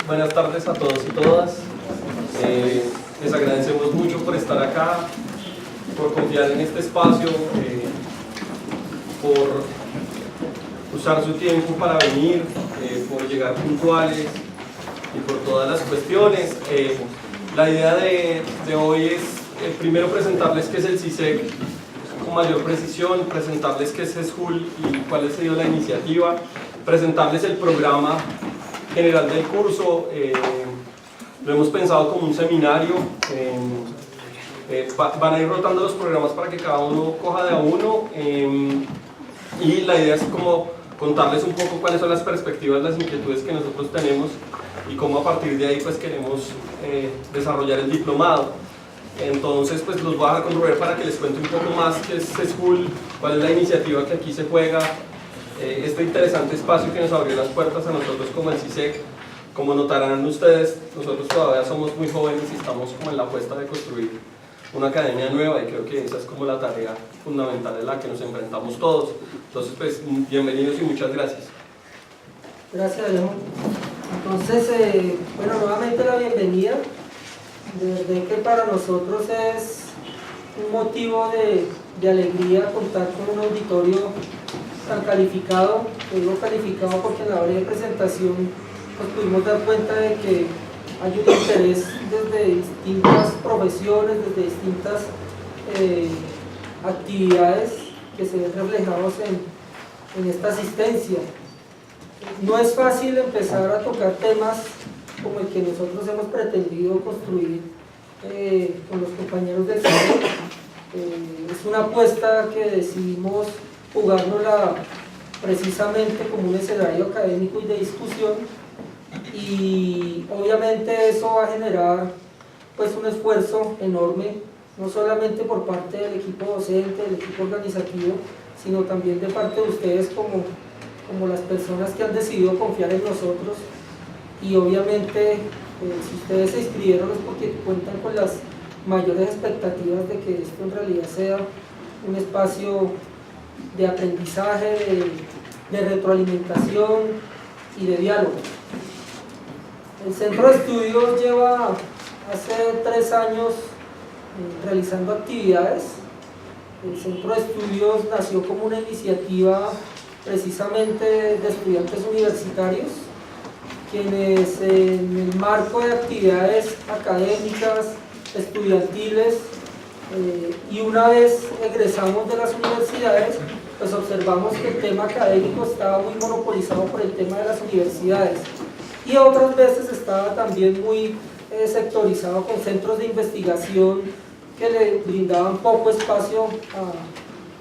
buenas tardes a todos y todas. Les agradecemos mucho por estar acá, por confiar en este espacio, por usar su tiempo para venir, por llegar puntuales y por todas las cuestiones. La idea de hoy es primero presentarles qué es el CISEC con mayor precisión, presentarles qué es SESJUL y cuál ha sido la iniciativa, presentarles el programa general del curso. Lo hemos pensado como un seminario. Van a ir rotando los programas para que cada uno coja de a uno, y la idea es como contarles un poco cuáles son las perspectivas, las inquietudes que nosotros tenemos y cómo a partir de ahí pues queremos desarrollar el diplomado. Entonces pues los voy a dejar con Rubén para que les cuente un poco más qué es SESJUL, cuál es la iniciativa que aquí se juega, este interesante espacio que nos abrió las puertas a nosotros como el CISEC. Como notarán ustedes, nosotros todavía somos muy jóvenes y estamos como en la apuesta de construir una academia nueva, y creo que esa es como la tarea fundamental en la que nos enfrentamos todos. Entonces pues bienvenidos y muchas gracias. Gracias, León. Entonces, bueno, nuevamente la bienvenida. De verdad que para nosotros es un motivo de alegría contar con un auditorio tan calificado. Digo calificado porque en la breve presentación nos pudimos dar cuenta de que hay un interés desde distintas profesiones, desde distintas actividades que se ven reflejados en esta asistencia. No es fácil empezar a tocar temas como el que nosotros hemos pretendido construir con los compañeros del CISEC. Es una apuesta que decidimos jugárnosla precisamente como un escenario académico y de discusión, y obviamente eso va a generar pues un esfuerzo enorme, no solamente por parte del equipo docente, del equipo organizativo, sino también de parte de ustedes como las personas que han decidido confiar en nosotros. Y obviamente si ustedes se inscribieron es porque cuentan con las mayores expectativas de que esto en realidad sea un espacio de aprendizaje, de retroalimentación y de diálogo. El Centro de Estudios lleva hace 3 años realizando actividades. El Centro de Estudios nació como una iniciativa precisamente de estudiantes universitarios, quienes en el marco de actividades académicas, estudiantiles, y una vez egresamos de las universidades, pues observamos que el tema académico estaba muy monopolizado por el tema de las universidades, y otras veces estaba también muy sectorizado con centros de investigación que le brindaban poco espacio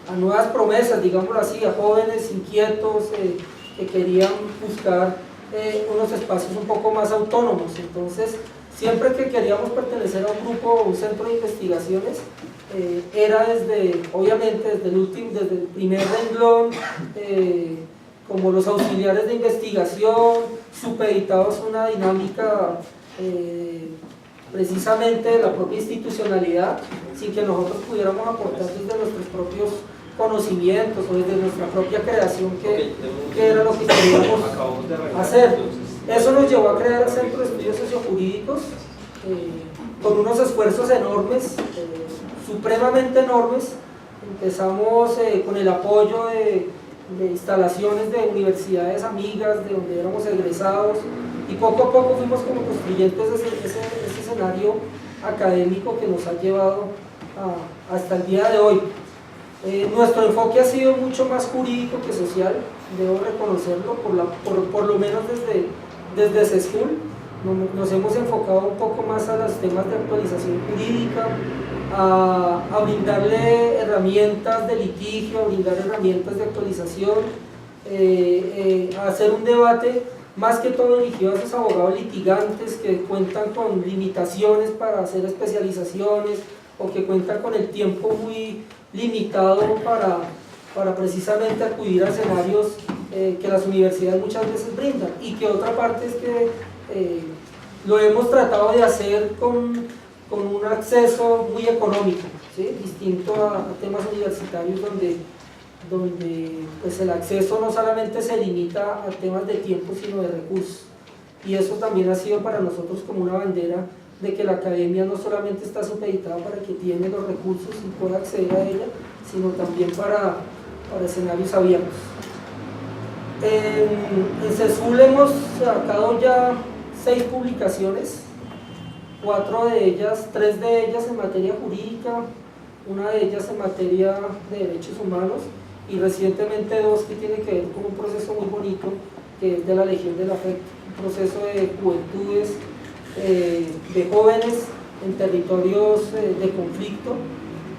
a nuevas promesas, digámoslo así, a jóvenes inquietos que querían buscar unos espacios un poco más autónomos. Entonces, siempre que queríamos pertenecer a un grupo o un centro de investigaciones, era obviamente desde el primer renglón, como los auxiliares de investigación, supeditados a una dinámica precisamente de la propia institucionalidad, sin que nosotros pudiéramos aportar desde nuestros propios conocimientos o desde nuestra propia creación, que era lo que queríamos hacer. Eso nos llevó a crear el Centro de Estudios Sociojurídicos, con unos esfuerzos enormes, supremamente enormes. Empezamos con el apoyo de instalaciones de universidades amigas, de donde éramos egresados, y poco a poco fuimos como construyendo ese escenario académico que nos ha llevado hasta el día de hoy. Nuestro enfoque ha sido mucho más jurídico que social, debo reconocerlo, por lo menos desde SESJUL. Nos hemos enfocado un poco más a los temas de actualización jurídica, a brindarle herramientas de litigio, a brindar herramientas de actualización, a hacer un debate más que todo dirigido a esos abogados litigantes que cuentan con limitaciones para hacer especializaciones, o que cuentan con el tiempo muy limitado para precisamente acudir a escenarios que las universidades muchas veces brindan, y que otra parte es que lo hemos tratado de hacer con un acceso muy económico, ¿sí? Distinto a temas universitarios donde pues el acceso no solamente se limita a temas de tiempo, sino de recursos. y eso también ha sido para nosotros como una bandera de que la academia no solamente está supeditada para que tiene los recursos y pueda acceder a ella, sino también para escenarios abiertos. En CESUL hemos sacado ya 6 publicaciones, 3 de ellas en materia jurídica, una de ellas en materia de derechos humanos y recientemente 2 que tienen que ver con un proceso muy bonito que es de la Legión del Afecto, un proceso de juventudes, de jóvenes en territorios de conflicto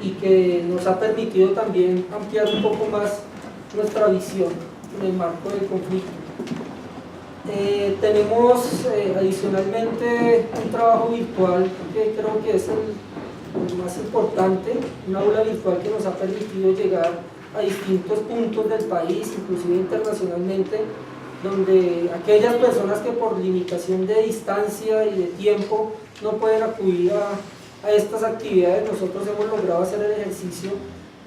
y que nos ha permitido también ampliar un poco más nuestra visión en el marco del conflicto. Tenemos adicionalmente un trabajo virtual que creo que es el más importante, un aula virtual que nos ha permitido llegar a distintos puntos del país, inclusive internacionalmente, donde aquellas personas que por limitación de distancia y de tiempo no pueden acudir a estas actividades, nosotros hemos logrado hacer el ejercicio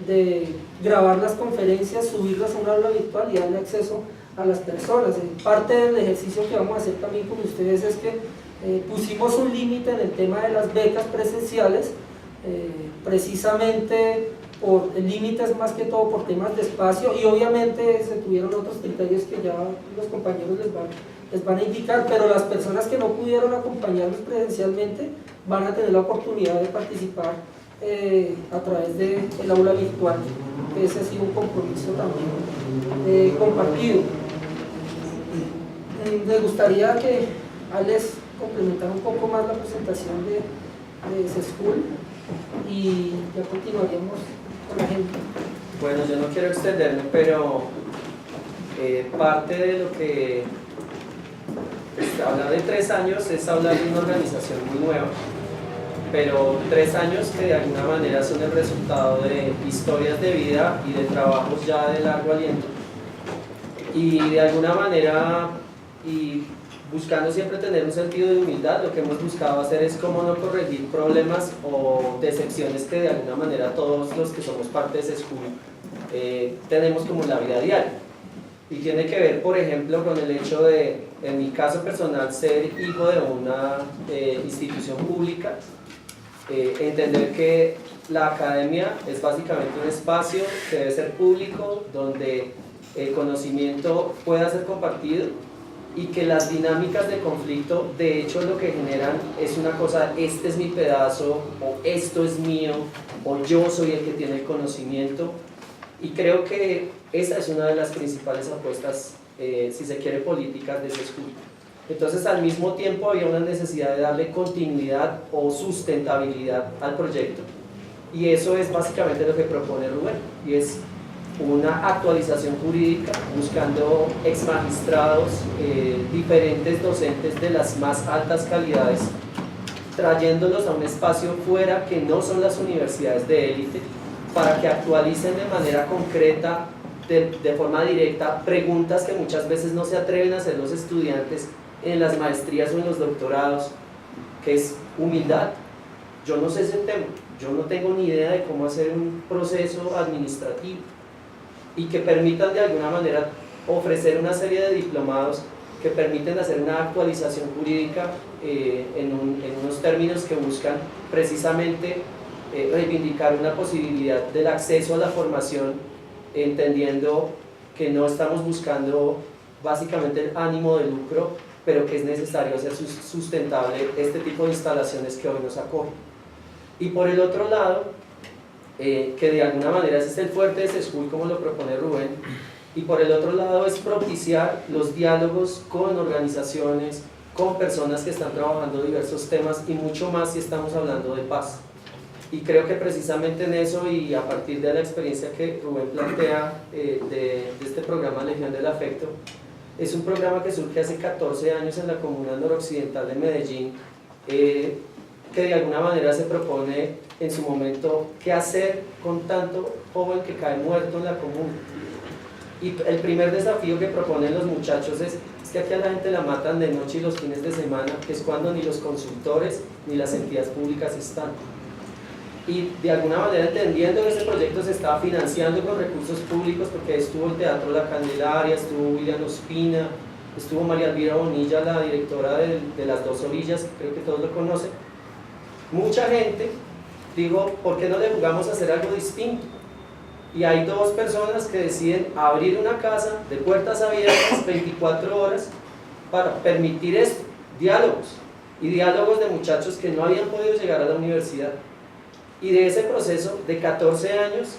de grabar las conferencias, subirlas a un aula virtual y darle acceso a las personas. Parte del ejercicio que vamos a hacer también con ustedes es que pusimos un límite en el tema de las becas presenciales, precisamente por límites más que todo por temas de espacio, y obviamente se tuvieron otros criterios que ya los compañeros les van a indicar, pero las personas que no pudieron acompañarnos presencialmente van a tener la oportunidad de participar a través del aula virtual. Ese ha sido un compromiso también compartido. Me gustaría que Alex complementara un poco más la presentación de CESCUL y ya continuaríamos con la gente. Bueno, yo no quiero extenderme, pero parte de lo que hablar de 3 años es hablar de una organización muy nueva, pero 3 años que de alguna manera son el resultado de historias de vida y de trabajos ya de largo aliento, y de alguna manera, y buscando siempre tener un sentido de humildad, lo que hemos buscado hacer es cómo no corregir problemas o decepciones que de alguna manera todos los que somos parte de CESCUL tenemos como en la vida diaria. Y tiene que ver, por ejemplo, con el hecho de, en mi caso personal, ser hijo de una institución pública, entender que la academia es básicamente un espacio que debe ser público, donde el conocimiento pueda ser compartido, y que las dinámicas de conflicto de hecho lo que generan es una cosa: este es mi pedazo, o esto es mío, o yo soy el que tiene el conocimiento. Y creo que esa es una de las principales apuestas, si se quiere, políticas de CESCUL. Entonces, al mismo tiempo había una necesidad de darle continuidad o sustentabilidad al proyecto, y eso es básicamente lo que propone Rubén, y es una actualización jurídica buscando exmagistrados, diferentes docentes de las más altas calidades, trayéndolos a un espacio fuera que no son las universidades de élite, para que actualicen de manera concreta, de forma directa, preguntas que muchas veces no se atreven a hacer los estudiantes en las maestrías o en los doctorados, que es humildad. Yo no sé ese tema, yo no tengo ni idea de cómo hacer un proceso administrativo, y que permitan de alguna manera ofrecer una serie de diplomados que permiten hacer una actualización jurídica en unos términos que buscan precisamente reivindicar una posibilidad del acceso a la formación, entendiendo que no estamos buscando básicamente el ánimo de lucro, pero que es necesario hacer sustentable este tipo de instalaciones que hoy nos acogen. Y por el otro lado, que de alguna manera ese es el fuerte de CESCUL como lo propone Rubén, y por el otro lado es propiciar los diálogos con organizaciones, con personas que están trabajando diversos temas, y mucho más si estamos hablando de paz. Y creo que precisamente en eso, y a partir de la experiencia que Rubén plantea de este programa Legión del Afecto, es un programa que surge hace 14 años en la comuna noroccidental de Medellín, que de alguna manera se propone en su momento qué hacer con tanto joven que cae muerto en la comuna. Y el primer desafío que proponen los muchachos es que aquí a la gente la matan de noche y los fines de semana, que es cuando ni los consultores ni las entidades públicas están. Y de alguna manera, entendiendo que este proyecto se estaba financiando con recursos públicos, porque estuvo el Teatro La Candelaria, estuvo William Ospina, estuvo María Elvira Bonilla, la directora de Las Dos Orillas, creo que todos lo conocen. Mucha gente dijo, ¿por qué no le jugamos a hacer algo distinto? Y hay dos personas que deciden abrir una casa de puertas abiertas 24 horas para permitir esto, diálogos, y diálogos de muchachos que no habían podido llegar a la universidad. Y de ese proceso de 14 años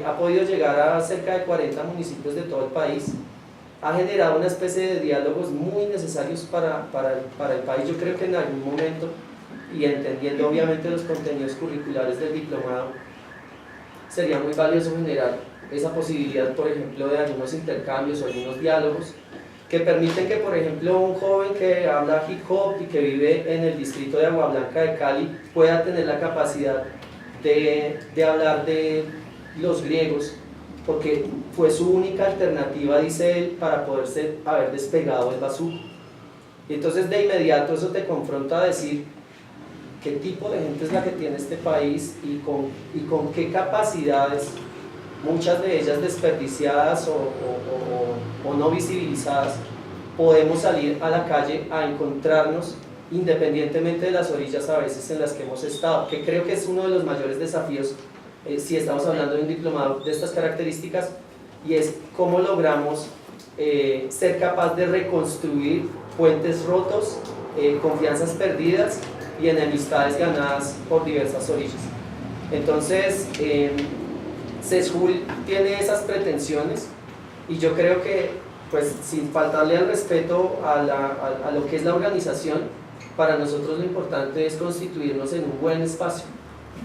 ha podido llegar a cerca de 40 municipios de todo el país. Ha generado una especie de diálogos muy necesarios para el país. Yo creo que en algún momento, y entendiendo obviamente los contenidos curriculares del diplomado, sería muy valioso generar esa posibilidad, por ejemplo, de algunos intercambios o algunos diálogos que permiten que, por ejemplo, un joven que habla hip hop y que vive en el distrito de Agua Blanca de Cali pueda tener la capacidad de hablar de los griegos, porque fue su única alternativa, dice él, para poderse haber despegado del bazuco. Y entonces de inmediato eso te confronta a decir qué tipo de gente es la que tiene este país y con qué capacidades, muchas de ellas desperdiciadas o no visibilizadas, podemos salir a la calle a encontrarnos independientemente de las orillas a veces en las que hemos estado, que creo que es uno de los mayores desafíos si estamos hablando de un diplomado de estas características, y es cómo logramos ser capaz de reconstruir puentes rotos, confianzas perdidas y enemistades ganadas por diversas orillas. Entonces, CESJUL tiene esas pretensiones, y yo creo que, pues, sin faltarle al respeto a lo que es la organización, para nosotros lo importante es constituirnos en un buen espacio,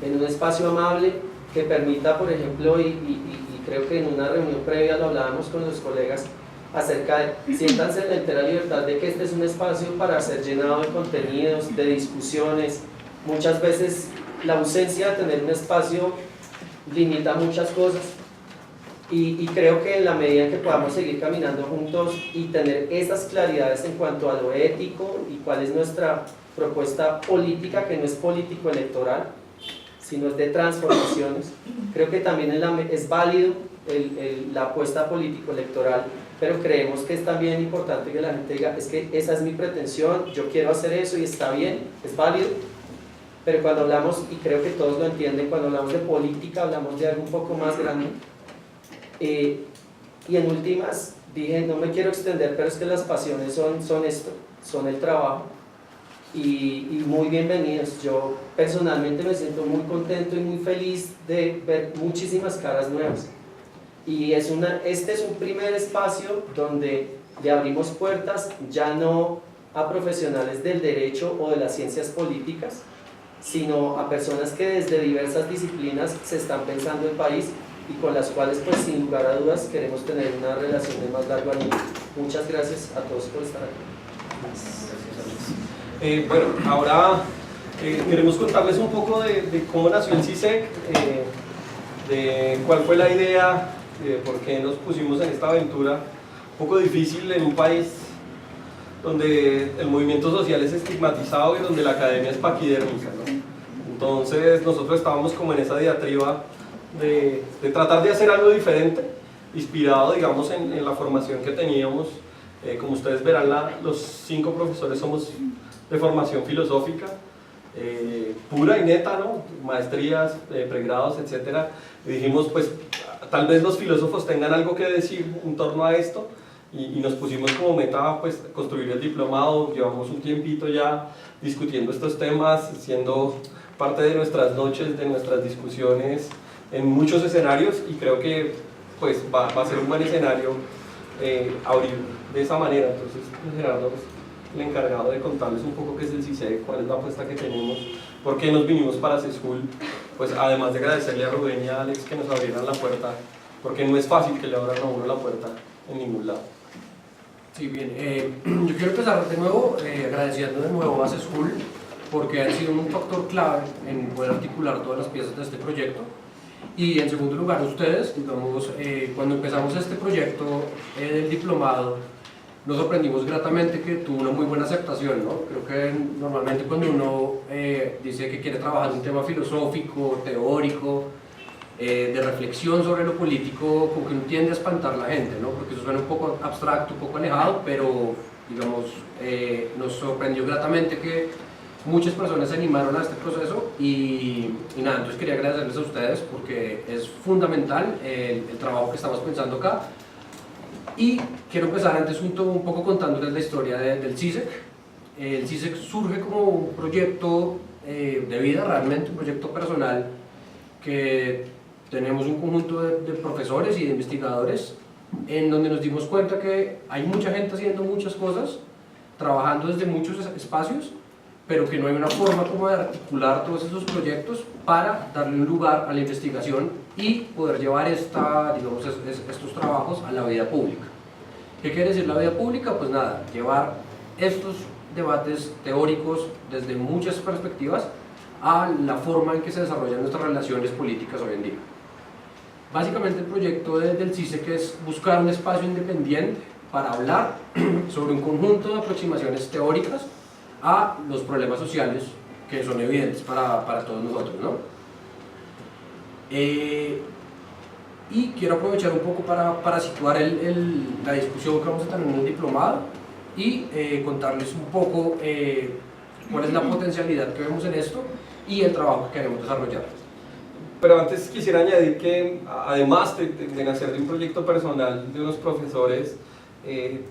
en un espacio amable que permita, por ejemplo, y creo que en una reunión previa lo hablábamos con los colegas, acerca de, siéntanse en la entera libertad de que este es un espacio para ser llenado de contenidos, de discusiones. Muchas veces la ausencia de tener un espacio limita muchas cosas, y creo que en la medida en que podamos seguir caminando juntos y tener esas claridades en cuanto a lo ético y cuál es nuestra propuesta política, que no es político-electoral, sino es de transformaciones, creo que también es válido la apuesta político-electoral, pero creemos que es también importante que la gente diga, es que esa es mi pretensión, yo quiero hacer eso y está bien, es válido, pero cuando hablamos, y creo que todos lo entienden, cuando hablamos de política hablamos de algo un poco más grande. Y en últimas, dije, no me quiero extender, pero es que las pasiones son esto, son el trabajo, y muy bienvenidos. Yo personalmente me siento muy contento y muy feliz de ver muchísimas caras nuevas, y este es un primer espacio donde le abrimos puertas ya no a profesionales del derecho o de las ciencias políticas, sino a personas que desde diversas disciplinas se están pensando el país y con las cuales, pues, sin lugar a dudas queremos tener una relación de más largo aliento. Muchas gracias a todos por estar aquí. Bueno, ahora queremos contarles un poco de cómo nació el CISEC, de cuál fue la idea, de por qué nos pusimos en esta aventura un poco difícil en un país donde el movimiento social es estigmatizado y donde la academia es paquidérmica, ¿no? Entonces nosotros estábamos como en esa diatriba de tratar de hacer algo diferente, inspirado, digamos, en la formación que teníamos. Como ustedes verán, los 5 profesores somos de formación filosófica, pura y neta, ¿no? Maestrías, pregrados, etc. Y dijimos, pues, tal vez los filósofos tengan algo que decir en torno a esto, y nos pusimos como meta, pues, construir el diplomado. Llevamos un tiempito ya discutiendo estos temas, siendo parte de nuestras noches, de nuestras discusiones en muchos escenarios, y creo que, pues, va a ser un buen escenario abrir de esa manera. Entonces, Gerardo es el encargado de contarles un poco qué es el CISEC, cuál es la apuesta que tenemos, por qué nos vinimos para CESJUL, pues, además de agradecerle a Rubén y a Alex que nos abrieran la puerta, porque no es fácil que le abran a uno la puerta en ningún lado. Sí, bien, yo quiero empezar de nuevo agradeciendo de nuevo a CESJUL, porque han sido un factor clave en poder articular todas las piezas de este proyecto. Y en segundo lugar, ustedes, digamos, cuando empezamos este proyecto del diplomado, nos sorprendimos gratamente que tuvo una muy buena aceptación, ¿no? Creo que normalmente cuando uno dice que quiere trabajar un tema filosófico, teórico, de reflexión sobre lo político, como que no tiende a espantar a la gente, ¿no? Porque eso suena un poco abstracto, un poco alejado, pero digamos, nos sorprendió gratamente que muchas personas se animaron a este proceso y nada, entonces quería agradecerles a ustedes porque es fundamental el trabajo que estamos pensando acá. Y quiero empezar antes un poco contándoles la historia del CISEC. El CISEC surge como un proyecto de vida, realmente un proyecto personal, que tenemos un conjunto de profesores y de investigadores en donde nos dimos cuenta que hay mucha gente haciendo muchas cosas, trabajando desde muchos espacios, pero que no hay una forma como de articular todos esos proyectos para darle un lugar a la investigación y poder llevar digamos, estos trabajos a la vida pública. ¿Qué quiere decir la vida pública? Pues nada, llevar estos debates teóricos desde muchas perspectivas a la forma en que se desarrollan nuestras relaciones políticas hoy en día. Básicamente el proyecto del CISEC es buscar un espacio independiente para hablar sobre un conjunto de aproximaciones teóricas a los problemas sociales que son evidentes para todos nosotros, ¿no? Y quiero aprovechar un poco para situar la discusión que vamos a tener en el diplomado y contarles un poco cuál es la potencialidad que vemos en esto y el trabajo que queremos desarrollar. Pero antes quisiera añadir que además de nacer de un proyecto personal de unos profesores,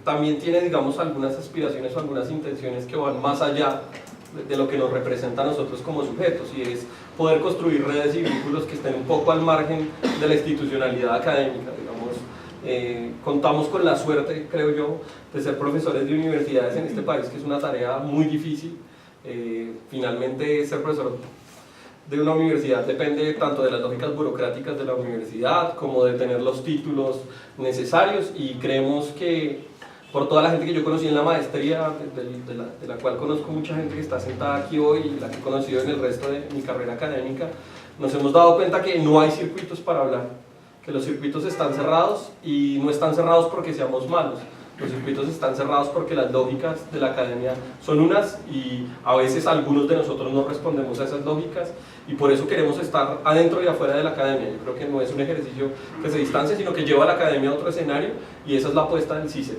también tiene, digamos, algunas aspiraciones o algunas intenciones que van más allá de lo que nos representa a nosotros como sujetos, y es poder construir redes y vínculos que estén un poco al margen de la institucionalidad académica. Digamos, contamos con la suerte, creo yo, de ser profesores de universidades en este país, que es una tarea muy difícil. Finalmente, ser profesor de una universidad depende tanto de las lógicas burocráticas de la universidad como de tener los títulos necesarios, y creemos que por toda la gente que yo conocí en la maestría, de la cual conozco mucha gente que está sentada aquí hoy y la que he conocido en el resto de mi carrera académica, nos hemos dado cuenta que no hay circuitos para hablar, que los circuitos están cerrados, y no están cerrados porque seamos malos. Los circuitos están cerrados porque las lógicas de la academia son unas, y a veces algunos de nosotros no respondemos a esas lógicas, y por eso queremos estar adentro y afuera de la academia. Yo creo que no es un ejercicio que se distancia, sino que lleva a la academia a otro escenario, y esa es la apuesta del CISEC.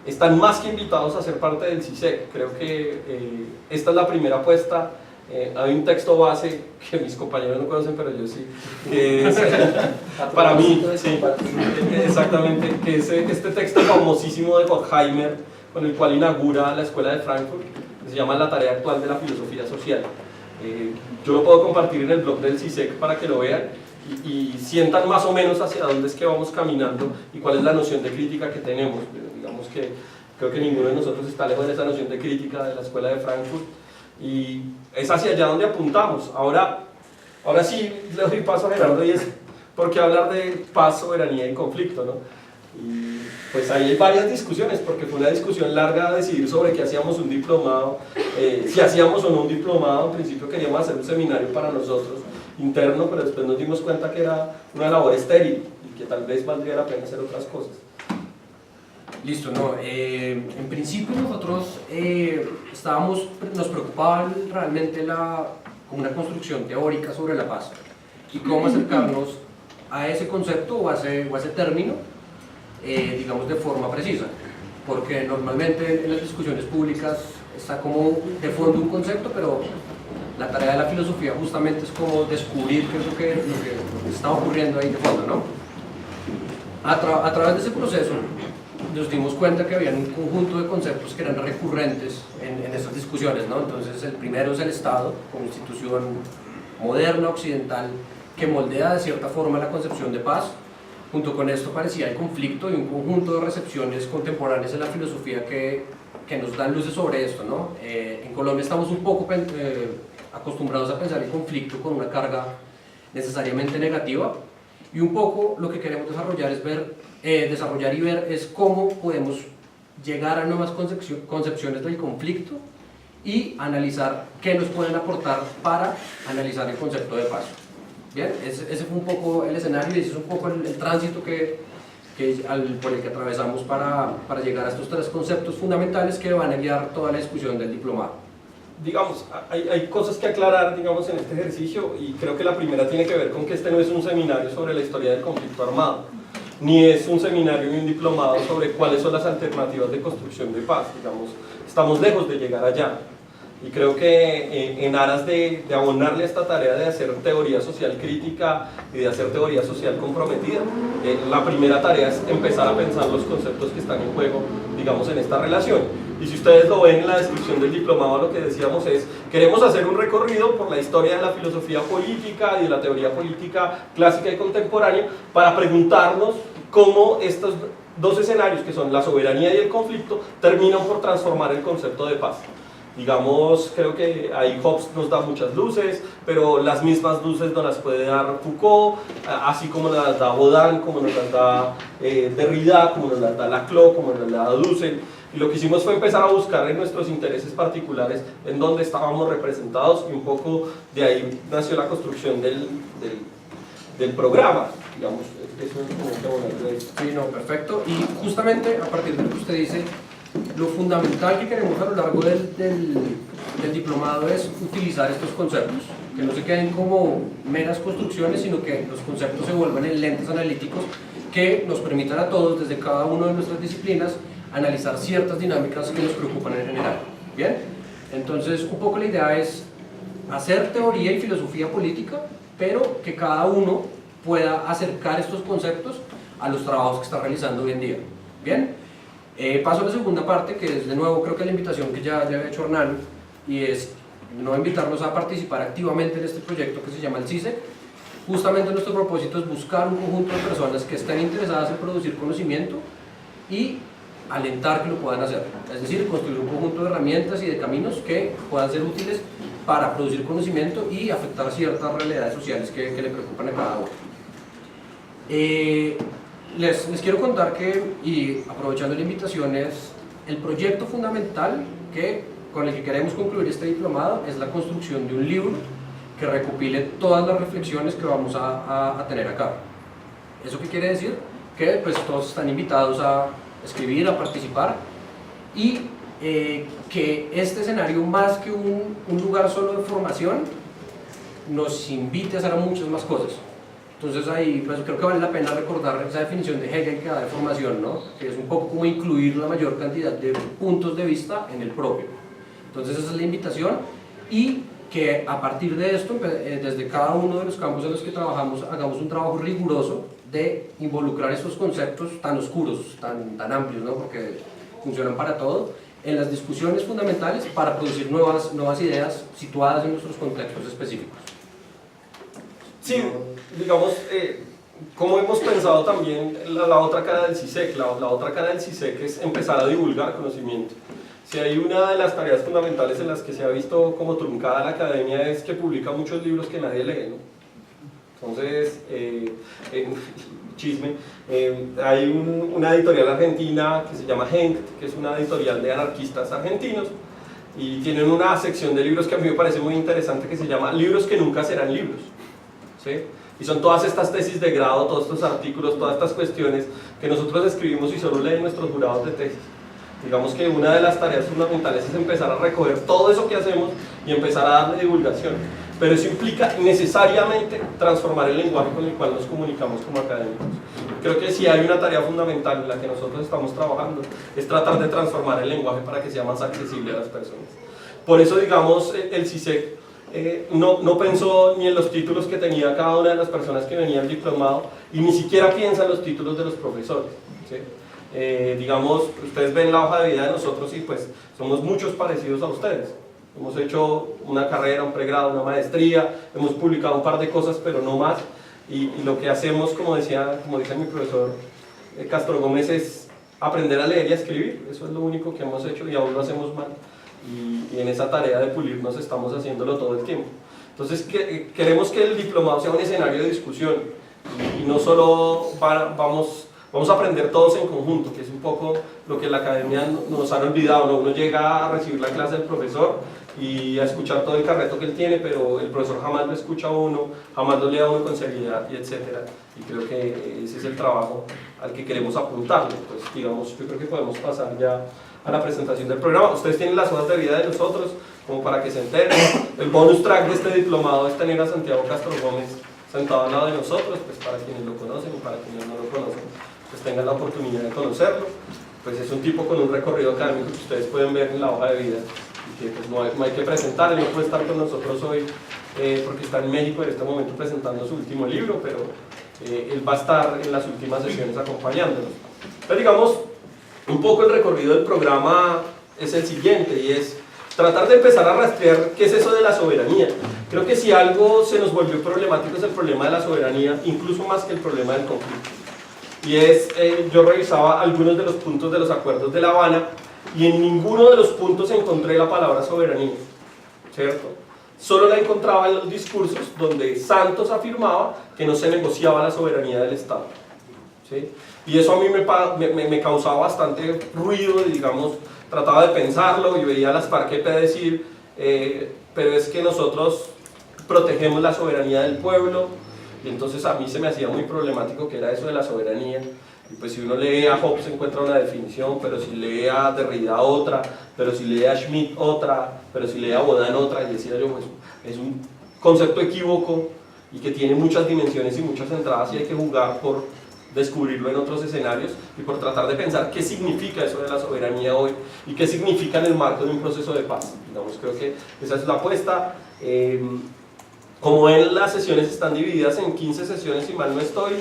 Están más que invitados a ser parte del CISEC. Creo que esta es la primera apuesta. Hay un texto base que mis compañeros no conocen, pero yo sí, que es, para mí, sí, exactamente, que es este texto famosísimo de Horkheimer, con el cual inaugura la Escuela de Frankfurt, que se llama La tarea actual de la filosofía social. Yo lo puedo compartir en el blog del CISEC para que lo vean y sientan más o menos hacia dónde es que vamos caminando y cuál es la noción de crítica que tenemos. Digamos que creo que ninguno de nosotros está lejos de esa noción de crítica de la Escuela de Frankfurt, y es hacia allá donde apuntamos. Ahora sí le doy paso a Gerardo, y es por qué hablar de paz, soberanía y conflicto, ¿no? Y pues ahí hay varias discusiones, porque fue una discusión larga decidir sobre qué hacíamos un diplomado, si hacíamos o no un diplomado. En principio queríamos hacer un seminario para nosotros interno, pero después nos dimos cuenta que era una labor estéril y que tal vez valdría la pena hacer otras cosas. Listo, no. En principio nosotros nos preocupaba realmente una construcción teórica sobre la paz y cómo acercarnos a ese concepto o a ese término, digamos, de forma precisa, porque normalmente en las discusiones públicas está como de fondo un concepto, pero la tarea de la filosofía justamente es como descubrir qué es lo que está ocurriendo ahí de fondo, ¿no? A través de ese proceso nos dimos cuenta que había un conjunto de conceptos que eran recurrentes en estas discusiones, ¿no? Entonces el primero es el Estado como institución moderna, occidental, que moldea de cierta forma la concepción de paz. Junto con esto parecía el conflicto y un conjunto de recepciones contemporáneas en la filosofía que nos dan luces sobre esto, ¿no? En Colombia estamos un poco acostumbrados a pensar el conflicto con una carga necesariamente negativa, y un poco lo que queremos desarrollar y ver es cómo podemos llegar a nuevas concepciones del conflicto y analizar qué nos pueden aportar para analizar el concepto de paz. Bien, ese fue un poco el escenario y ese es un poco el tránsito por el que atravesamos para llegar a estos tres conceptos fundamentales que van a guiar toda la discusión del diplomado. digamos, hay cosas que aclarar, digamos, en este ejercicio, y creo que la primera tiene que ver con que este no es un seminario sobre la historia del conflicto armado, ni es un seminario ni un diplomado sobre cuáles son las alternativas de construcción de paz, digamos, estamos lejos de llegar allá. Y creo que en aras de abonarle a esta tarea de hacer teoría social crítica y de hacer teoría social comprometida, la primera tarea es empezar a pensar los conceptos que están en juego, digamos, en esta relación. Y si ustedes lo ven en la descripción del diplomado, lo que decíamos es, queremos hacer un recorrido por la historia de la filosofía política y de la teoría política clásica y contemporánea para preguntarnos cómo estos dos escenarios, que son la soberanía y el conflicto, terminan por transformar el concepto de paz. Digamos, creo que ahí Hobbes nos da muchas luces, pero las mismas luces nos las puede dar Foucault, así como nos las da Baudin, como nos las da Derrida, como nos las da Laclau, como nos las da Dussel. Y lo que hicimos fue empezar a buscar en nuestros intereses particulares en dónde estábamos representados, y un poco de ahí nació la construcción del programa, digamos. Eso es como que bueno, sí, no, perfecto. Y justamente a partir de lo que usted dice, lo fundamental que queremos a lo largo del diplomado es utilizar estos conceptos, que no se queden como meras construcciones, sino que los conceptos se vuelvan en lentes analíticos que nos permitan a todos, desde cada una de nuestras disciplinas, analizar ciertas dinámicas que nos preocupan en general. ¿Bien? Entonces, un poco la idea es hacer teoría y filosofía política, pero que cada uno pueda acercar estos conceptos a los trabajos que está realizando hoy en día. ¿Bien? Paso a la segunda parte, que es de nuevo creo que la invitación que ya había hecho Hernán, y es no invitarnos a participar activamente en este proyecto que se llama el CISEC. Justamente nuestro propósito es buscar un conjunto de personas que estén interesadas en producir conocimiento y alentar que lo puedan hacer, es decir, construir un conjunto de herramientas y de caminos que puedan ser útiles para producir conocimiento y afectar ciertas realidades sociales que le preocupan a cada uno. Les quiero contar que, y aprovechando la invitación, es el proyecto fundamental con el que queremos concluir este diplomado es la construcción de un libro que recopile todas las reflexiones que vamos a tener acá. ¿Eso qué quiere decir? Que pues todos están invitados a escribir, a participar, y que este escenario, más que un lugar solo de formación, nos invite a hacer muchas más cosas. Entonces ahí pues, creo que vale la pena recordar esa definición de Hegel que da de formación, ¿no? Que es un poco como incluir la mayor cantidad de puntos de vista en el propio. Entonces esa es la invitación, y que a partir de esto, desde cada uno de los campos en los que trabajamos, hagamos un trabajo riguroso de involucrar estos conceptos tan oscuros, tan amplios, ¿no? Porque funcionan para todo, en las discusiones fundamentales para producir nuevas ideas situadas en nuestros contextos específicos. Sí, digamos, como hemos pensado también la otra cara del CISEC, la otra cara del CISEC es empezar a divulgar conocimiento. Si hay una de las tareas fundamentales en las que se ha visto como truncada la academia es que publica muchos libros que nadie lee, ¿no? Entonces, chisme, hay una editorial argentina que se llama Hengt, que es una editorial de anarquistas argentinos, y tienen una sección de libros que a mí me parece muy interesante que se llama Libros que nunca serán libros, ¿sí? Y son todas estas tesis de grado, todos estos artículos, todas estas cuestiones que nosotros escribimos y solo leen nuestros jurados de tesis. Digamos que una de las tareas fundamentales es empezar a recoger todo eso que hacemos y empezar a darle divulgación. Pero eso implica necesariamente transformar el lenguaje con el cual nos comunicamos como académicos. Creo que si hay una tarea fundamental en la que nosotros estamos trabajando, es tratar de transformar el lenguaje para que sea más accesible a las personas. Por eso, digamos, el CISEC no pensó ni en los títulos que tenía cada una de las personas que venían al diplomado, y ni siquiera piensa en los títulos de los profesores, ¿sí? Digamos, ustedes ven la hoja de vida de nosotros y pues somos muchos parecidos a ustedes. Hemos hecho una carrera, un pregrado, una maestría, hemos publicado un par de cosas, pero no más. Y lo que hacemos, como dice mi profesor Castro Gómez, es aprender a leer y a escribir. Eso es lo único que hemos hecho y aún lo hacemos mal. Y en esa tarea de pulirnos estamos haciéndolo todo el tiempo. Entonces queremos que el diplomado sea un escenario de discusión y no solo vamos a aprender todos en conjunto, que es un poco lo que la academia nos ha olvidado, ¿no? Uno llega a recibir la clase del profesor y a escuchar todo el carreto que él tiene, pero el profesor jamás lo escucha a uno, jamás lo lee a uno con seriedad, y etcétera. Y creo que ese es el trabajo al que queremos apuntarle. Pues digamos, yo creo que podemos pasar ya a la presentación del programa. Ustedes tienen las hojas de vida de nosotros, como para que se enteren. El bonus track de este diplomado es tener a Santiago Castro Gómez sentado al lado de nosotros, pues para quienes lo conocen y para quienes no lo conocen, pues tengan la oportunidad de conocerlo. Pues es un tipo con un recorrido académico que ustedes pueden ver en la hoja de vida y que pues no hay que presentar. Él no puede estar con nosotros hoy porque está en México en este momento presentando su último libro, pero él va a estar en las últimas sesiones acompañándonos. Entonces, digamos, un poco el recorrido del programa es el siguiente, y es tratar de empezar a rastrear qué es eso de la soberanía. Creo que si algo se nos volvió problemático es el problema de la soberanía, incluso más que el problema del conflicto. Y es, yo revisaba algunos de los puntos de los acuerdos de La Habana, y en ninguno de los puntos encontré la palabra soberanía, ¿cierto? Solo la encontraba en los discursos donde Santos afirmaba que no se negociaba la soberanía del Estado, ¿sí? Y eso a mí me causaba bastante ruido, digamos, trataba de pensarlo y veía a las FARC decir, pero es que nosotros protegemos la soberanía del pueblo, y entonces a mí se me hacía muy problemático que era eso de la soberanía. Y pues si uno lee a Hobbes encuentra una definición, pero si lee a Derrida otra, pero si lee a Schmitt otra, pero si lee a Baudin otra, y decía yo, pues es un concepto equívoco y que tiene muchas dimensiones y muchas entradas, y hay que jugar por descubrirlo en otros escenarios y por tratar de pensar qué significa eso de la soberanía hoy y qué significa en el marco de un proceso de paz. Digamos, creo que esa es la apuesta. Como en las sesiones están divididas en 15 sesiones, si mal no estoy,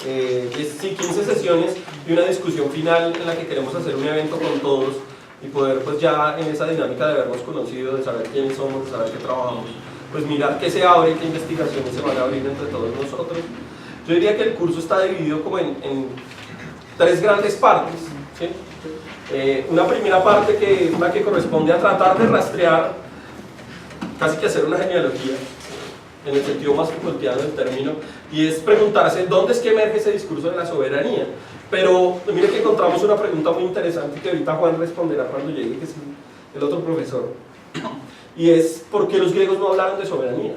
sí, 15 sesiones y una discusión final en la que queremos hacer un evento con todos y poder pues ya en esa dinámica de habernos conocido, de saber quiénes somos, de saber qué trabajamos, pues mirar qué se abre, qué investigaciones se van a abrir entre todos nosotros. Yo diría que el curso está dividido como en 3 grandes partes, ¿sí? Una primera parte que es la que corresponde a tratar de rastrear, casi que hacer una genealogía, en el sentido más Foucaultiano del término, y es preguntarse dónde es que emerge ese discurso de la soberanía. Pero mire que encontramos una pregunta muy interesante que ahorita Juan responderá cuando llegue, que es el otro profesor, y es ¿por qué los griegos no hablaron de soberanía?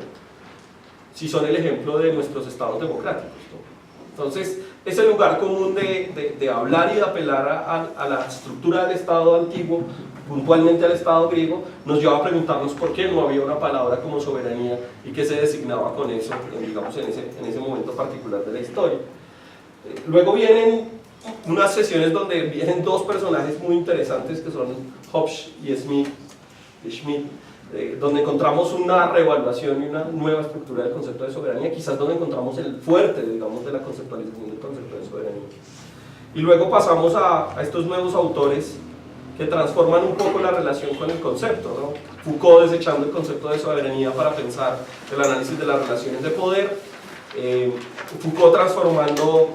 Si son el ejemplo de nuestros estados democráticos, ¿no? Entonces, ese lugar común de hablar y de apelar a la estructura del estado antiguo, puntualmente al estado griego, nos lleva a preguntarnos por qué no había una palabra como soberanía y qué se designaba con eso, digamos, en ese momento particular de la historia. Luego vienen unas sesiones donde vienen 2 personajes muy interesantes que son Hobbes y Schmitt, donde encontramos una reevaluación y una nueva estructura del concepto de soberanía, quizás donde encontramos el fuerte, digamos, de la conceptualización del concepto de soberanía. Y luego pasamos a estos nuevos autores que transforman un poco la relación con el concepto, ¿no? Foucault desechando el concepto de soberanía para pensar el análisis de las relaciones de poder, Foucault transformando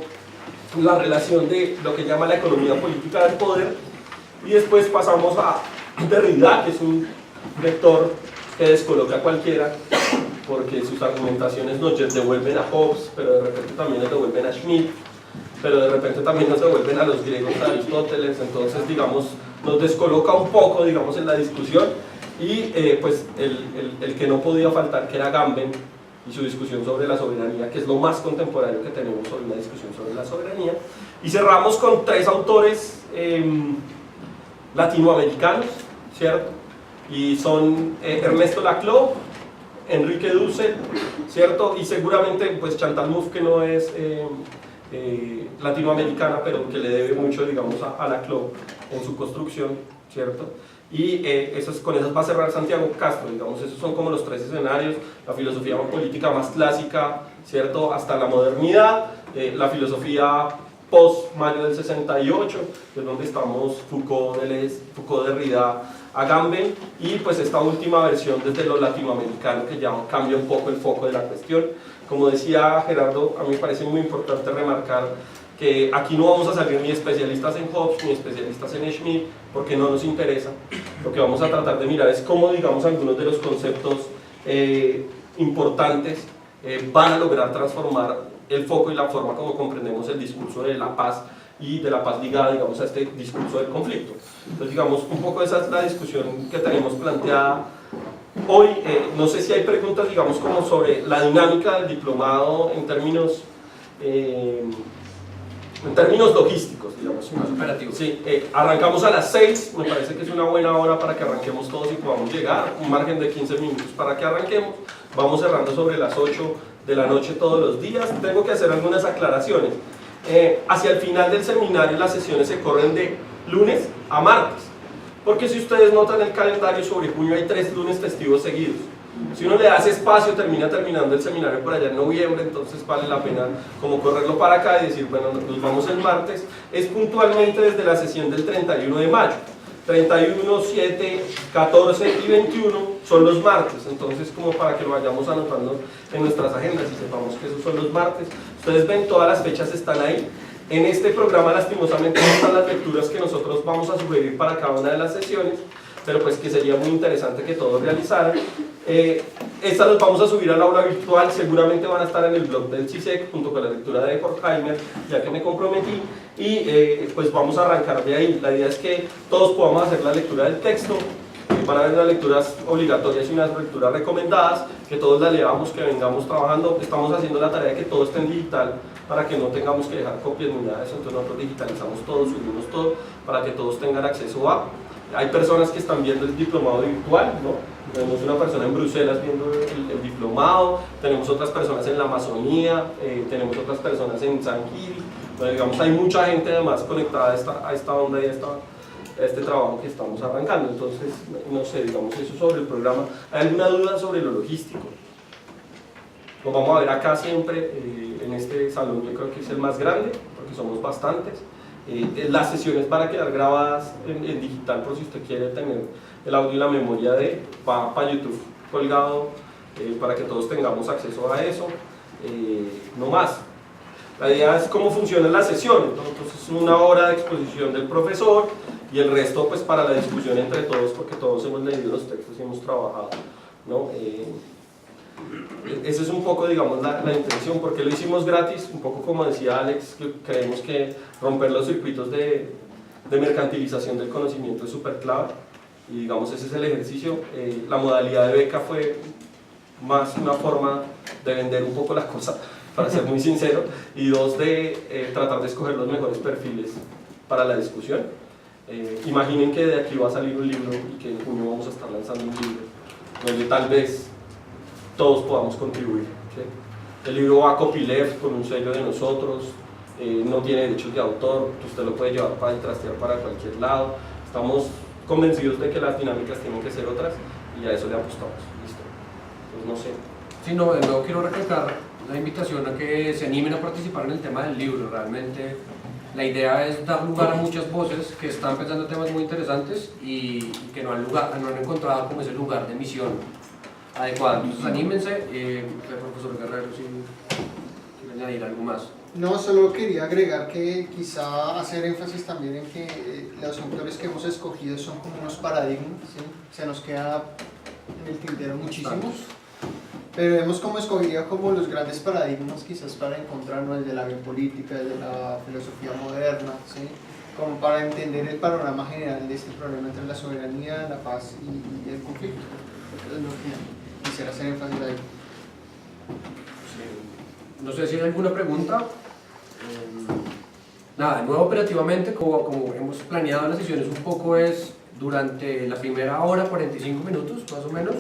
la relación de lo que llama la economía política del poder, y después pasamos a Derrida, que es un lector que descoloca a cualquiera porque sus argumentaciones nos devuelven a Hobbes, pero de repente también nos devuelven a Schmitt, pero de repente también nos devuelven a los griegos, a Aristóteles. Entonces, digamos, nos descoloca un poco, digamos, en la discusión, y pues el que no podía faltar, que era Agamben y su discusión sobre la soberanía, que es lo más contemporáneo que tenemos sobre una discusión sobre la soberanía. Y cerramos con 3 autores latinoamericanos, ¿cierto? Y son Ernesto Laclau, Enrique Dussel, ¿cierto? Y seguramente pues Chantal Mouffe, que no es latinoamericana, pero que le debe mucho, digamos, a Laclau en su construcción, ¿cierto? Y con esas va a cerrar Santiago Castro, digamos. Esos son como los 3 escenarios: la filosofía política más clásica, ¿cierto?, hasta la modernidad, la filosofía post-Mayo del 68, que es donde estamos Foucault, Deleuze, Foucault, Derrida, Agamben, y pues esta última versión desde lo latinoamericano, que ya cambia un poco el foco de la cuestión. Como decía Gerardo, a mí me parece muy importante remarcar que aquí no vamos a salir ni especialistas en Hobbes ni especialistas en Schmitt, porque no nos interesa. Lo que vamos a tratar de mirar es cómo, digamos, algunos de los conceptos importantes van a lograr transformar el foco y la forma como comprendemos el discurso de la paz, y de la paz ligada, digamos, a este discurso del conflicto. Entonces, digamos, un poco esa es la discusión que tenemos planteada hoy. No sé si hay preguntas, digamos, como sobre la dinámica del diplomado en términos en términos logísticos, digamos. Más operativo. Sí, arrancamos a las 6, me parece que es una buena hora para que arranquemos todos y podamos llegar, un margen de 15 minutos para que arranquemos. Vamos cerrando sobre las 8 de la noche todos los días. Tengo que hacer algunas aclaraciones. Hacia el final del seminario las sesiones se corren de lunes a martes, porque si ustedes notan el calendario, sobre junio hay 3 lunes festivos seguidos. Si uno le da ese espacio, terminando el seminario por allá en noviembre, entonces vale la pena como correrlo para acá y decir, bueno, nos vamos el martes. Es puntualmente desde la sesión del 31 de mayo. 31, 7, 14 y 21 son los martes, entonces como para que lo vayamos anotando en nuestras agendas y sepamos que esos son los martes. Ustedes ven, todas las fechas están ahí. En este programa lastimosamente no están las lecturas que nosotros vamos a sugerir para cada una de las sesiones, pero pues que sería muy interesante que todos realizaran. Estas las vamos a subir al aula virtual, seguramente van a estar en el blog del CISEC junto con la lectura de Horkheimer, ya que me comprometí, y pues vamos a arrancar de ahí. La idea es que todos podamos hacer la lectura del texto, van a haber unas lecturas obligatorias y unas lecturas recomendadas, que todos la leamos, que vengamos trabajando. Estamos haciendo la tarea de que todo esté en digital para que no tengamos que dejar copias ni nada de eso, entonces nosotros digitalizamos todo, subimos todo para que todos tengan acceso a. Hay personas que están viendo el diplomado virtual, ¿no? Tenemos una persona en Bruselas viendo el diplomado, tenemos otras personas en la Amazonía, tenemos otras personas en San Gil. Bueno, digamos, hay mucha gente además conectada a esta onda y a este trabajo que estamos arrancando. Entonces, no sé, digamos eso sobre el programa. ¿Hay alguna duda sobre lo logístico? Lo vamos a ver acá siempre, en este salón. Yo creo que es el más grande, porque somos bastantes. Las sesiones van a quedar grabadas en digital, por si usted quiere tener el audio y la memoria para YouTube colgado, para que todos tengamos acceso a eso. No más. La idea es cómo funciona la sesión. Entonces, una hora de exposición del profesor y el resto pues para la discusión entre todos, porque todos hemos leído los textos y hemos trabajado, ¿no? Esa es un poco, digamos, la intención. Porque lo hicimos gratis, un poco como decía Alex, que creemos que romper los circuitos de mercantilización del conocimiento es súper clave, y digamos ese es el ejercicio. La modalidad de beca fue más una forma de vender un poco la cosa, para ser muy sincero, y dos, de tratar de escoger los mejores perfiles para la discusión. Imaginen que de aquí va a salir un libro y que en junio vamos a estar lanzando un libro donde tal vez todos podamos contribuir, ¿sí? El libro va a copyleft con un sello de nosotros, no tiene derechos de autor, usted lo puede llevar para trastear para cualquier lado. Estamos convencidos de que las dinámicas tienen que ser otras y a eso le apostamos. ¿Listo? Pues no sé. Sí, no, de nuevo quiero recalcar la invitación a que se animen a participar en el tema del libro. Realmente la idea es dar lugar a muchas voces que están pensando temas muy interesantes y que no han encontrado como ese lugar de emisión adecuado. Entonces anímense. El profesor Guerrero, si quiere añadir algo más. No, solo quería agregar que quizá hacer énfasis también en que los autores que hemos escogido son como unos paradigmas, ¿sí? Se nos queda en el tintero muchísimos, pero hemos como escogido como los grandes paradigmas quizás para encontrarnos, el de la biopolítica, el de la filosofía moderna, ¿sí? Como para entender el panorama general de este problema entre la soberanía, la paz y el conflicto. Es lo que quisiera hacer énfasis ahí. Sí. No sé si hay alguna pregunta. Nada, de nuevo operativamente, como hemos planeado las sesiones un poco, es durante la primera hora, 45 minutos más o menos.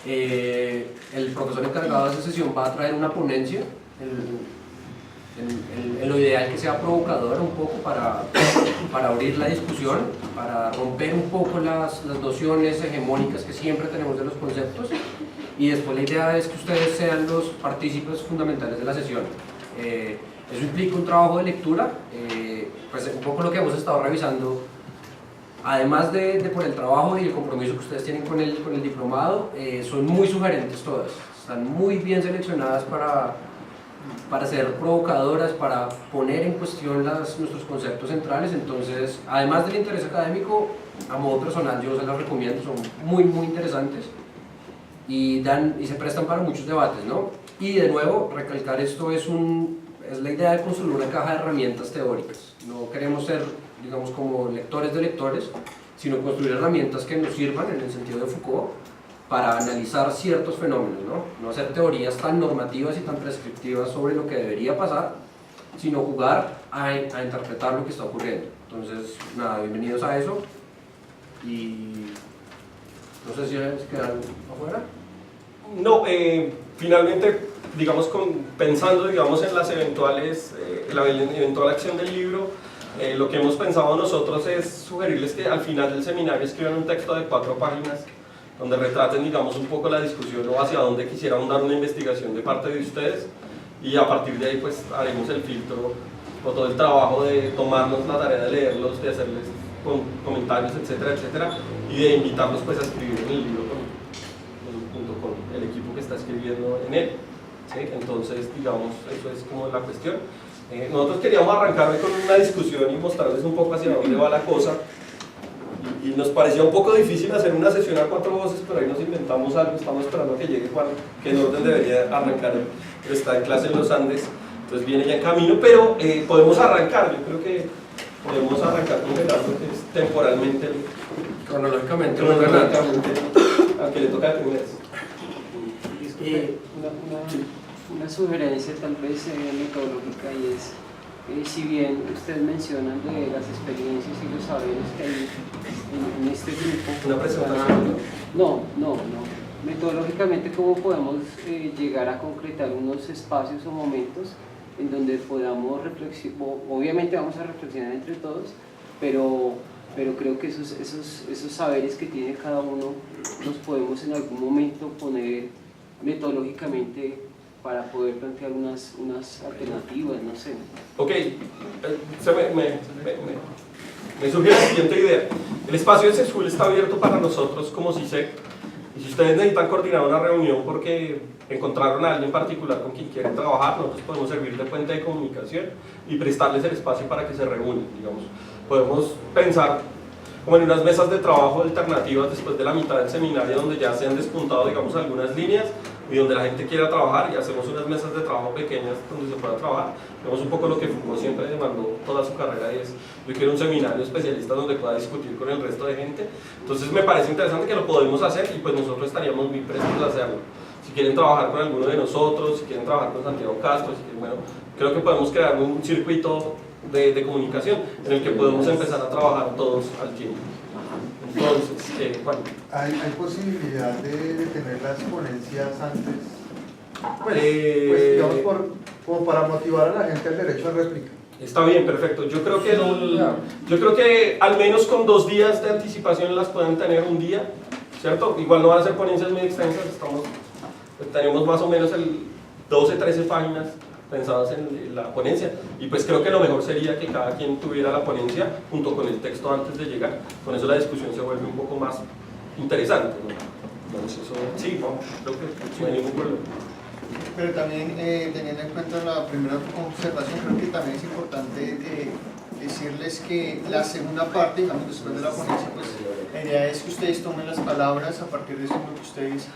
El profesor encargado de esa sesión va a traer una ponencia, en lo ideal que sea provocadora un poco para abrir la discusión, para romper un poco las nociones hegemónicas que siempre tenemos de los conceptos, y después la idea es que ustedes sean los partícipes fundamentales de la sesión. Eso implica un trabajo de lectura, pues un poco lo que hemos estado revisando, además de por el trabajo y el compromiso que ustedes tienen con el diplomado, son muy sugerentes todas, están muy bien seleccionadas para ser provocadoras, para poner en cuestión nuestros conceptos centrales. Entonces, además del interés académico, a modo personal yo se las recomiendo, son muy interesantes y se prestan para muchos debates, ¿no? Y de nuevo, recalcar esto es la idea de construir una caja de herramientas teóricas. No queremos ser, digamos, como lectores de lectores, sino construir herramientas que nos sirvan, en el sentido de Foucault, para analizar ciertos fenómenos, ¿no? No hacer teorías tan normativas y tan prescriptivas sobre lo que debería pasar, sino jugar a interpretar lo que está ocurriendo. Entonces, nada, bienvenidos a eso. Y no sé si quedan afuera. No, finalmente, digamos, pensando digamos, en las eventuales, la eventual acción del libro, lo que hemos pensado nosotros es sugerirles que al final del seminario escriban un texto de 4 páginas donde retraten, digamos, un poco la discusión o hacia dónde quisieran dar una investigación de parte de ustedes, y a partir de ahí pues haremos el filtro o todo el trabajo de tomarnos la tarea de leerlos, de hacerles comentarios, etcétera, etcétera, y de invitarlos pues a escribir en el libro junto con el equipo que está escribiendo en él, ¿sí? Entonces, digamos, eso es como la cuestión. Nosotros queríamos arrancar hoy con una discusión y mostrarles un poco hacia dónde va la cosa, y nos parecía un poco difícil hacer una sesión a 4 voces, pero ahí nos inventamos algo. Estamos esperando que llegue Juan, que en orden debería arrancar, pero está en clase en los Andes, entonces viene ya en camino, pero podemos arrancar. Yo creo que podemos arrancar con Gerardo, que es temporalmente, Cronológicamente, al que le toca de primeras. Una sugerencia tal vez metodológica, y es, si bien ustedes mencionan de las experiencias y los saberes que hay en este grupo, Una presentación. no, metodológicamente, ¿cómo podemos llegar a concretar unos espacios o momentos en donde podamos reflexionar? Obviamente vamos a reflexionar entre todos, pero creo que esos saberes que tiene cada uno los podemos en algún momento poner metodológicamente para poder plantear unas alternativas, no sé. Ok, me surge la siguiente idea. El espacio de CESUL está abierto para nosotros como CISEC, y si ustedes necesitan coordinar una reunión porque encontraron a alguien particular con quien quieren trabajar, nosotros podemos servir de puente de comunicación y prestarles el espacio para que se reúnan, digamos. Podemos pensar como en unas mesas de trabajo alternativas después de la mitad del seminario, donde ya se han despuntado, digamos, algunas líneas y donde la gente quiera trabajar, y hacemos unas mesas de trabajo pequeñas donde se pueda trabajar. Vemos un poco lo que Foucault siempre demandó toda su carrera, y es: yo quiero un seminario especialista donde pueda discutir con el resto de gente. Entonces me parece interesante que lo podemos hacer, y pues nosotros estaríamos muy prestos a hacerlo. Si quieren trabajar con alguno de nosotros, si quieren trabajar con Santiago Castro, si quieren, bueno, creo que podemos crear un circuito de comunicación en el que podemos empezar a trabajar todos al tiempo. Entonces, Juan. ¿Hay posibilidad de tener las ponencias antes? Pues digamos, como para motivar a la gente al derecho a réplica. Está bien, perfecto. Yo creo que al menos con 2 días de anticipación las pueden tener un día, ¿cierto? Igual no van a ser ponencias muy extensas, tenemos más o menos 12, 13 páginas pensadas en la ponencia, y pues creo que lo mejor sería que cada quien tuviera la ponencia junto con el texto antes de llegar. Con eso la discusión se vuelve un poco más interesante, ¿no? Entonces eso, sí, no, creo que no hay ningún problema. Pero también, teniendo en cuenta la primera observación, creo que también es importante decirles que la segunda parte, digamos, después de la ponencia, pues la idea es que ustedes tomen las palabras a partir de eso que ustedes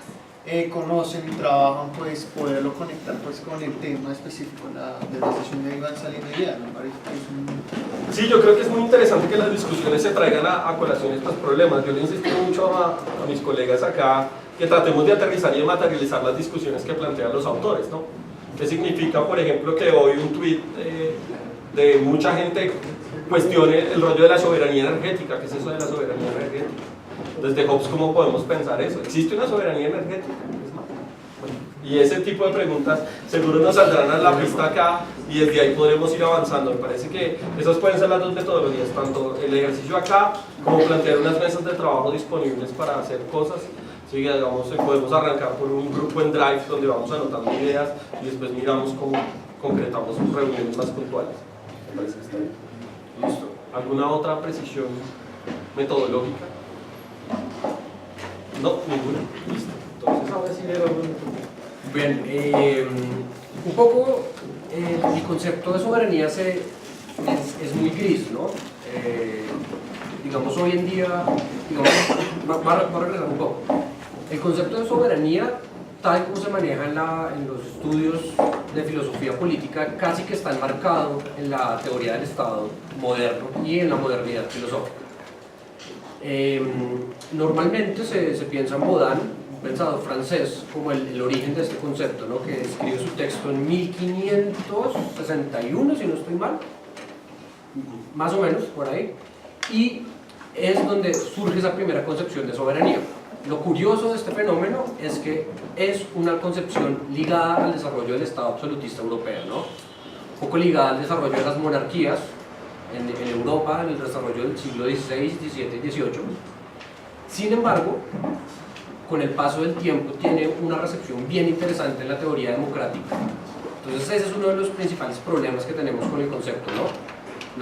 conocen y trabajan, pues poderlo conectar pues con el tema específico de la sesión, de ahí van saliendo ideas, me parece que es un... Sí, yo creo que es muy interesante que las discusiones se traigan a colación estos problemas. Yo le insisto mucho a mis colegas acá que tratemos de aterrizar y de materializar las discusiones que plantean los autores, ¿no? ¿Qué significa, por ejemplo, que hoy un tuit de mucha gente cuestione el rollo de la soberanía energética? ¿Qué es eso de la soberanía energética? Desde Hobbes, ¿cómo podemos pensar eso? ¿Existe una soberanía energética? Y ese tipo de preguntas seguro nos saldrán a la pista acá, y desde ahí podremos ir avanzando. Me parece que esas pueden ser las 2 metodologías, tanto el ejercicio acá como plantear unas mesas de trabajo disponibles para hacer cosas. Sí, digamos, podemos arrancar por un grupo en Drive donde vamos anotando ideas y después miramos cómo concretamos reuniones más puntuales. Me parece que está bien. Listo. ¿Alguna otra precisión metodológica? No, ninguna. Listo. Entonces ahora sí le doy. Bien, un poco el concepto de soberanía es muy gris, ¿no? Digamos, hoy en día, va a regresar un poco. El concepto de soberanía, tal como se maneja en los estudios de filosofía política, casi que está enmarcado en la teoría del Estado moderno y en la modernidad filosófica. Normalmente se piensa en Baudin, pensador francés como el origen de este concepto, ¿no? Que escribe su texto en 1561, si no estoy mal, más o menos por ahí, y es donde surge esa primera concepción de soberanía. Lo curioso de este fenómeno es que es una concepción ligada al desarrollo del Estado absolutista europeo, ¿no? Un poco ligada al desarrollo de las monarquías en Europa, en el desarrollo del siglo XVI, XVII y XVIII. Sin embargo, con el paso del tiempo tiene una recepción bien interesante en la teoría democrática. Entonces ese es uno de los principales problemas que tenemos con el concepto, ¿no?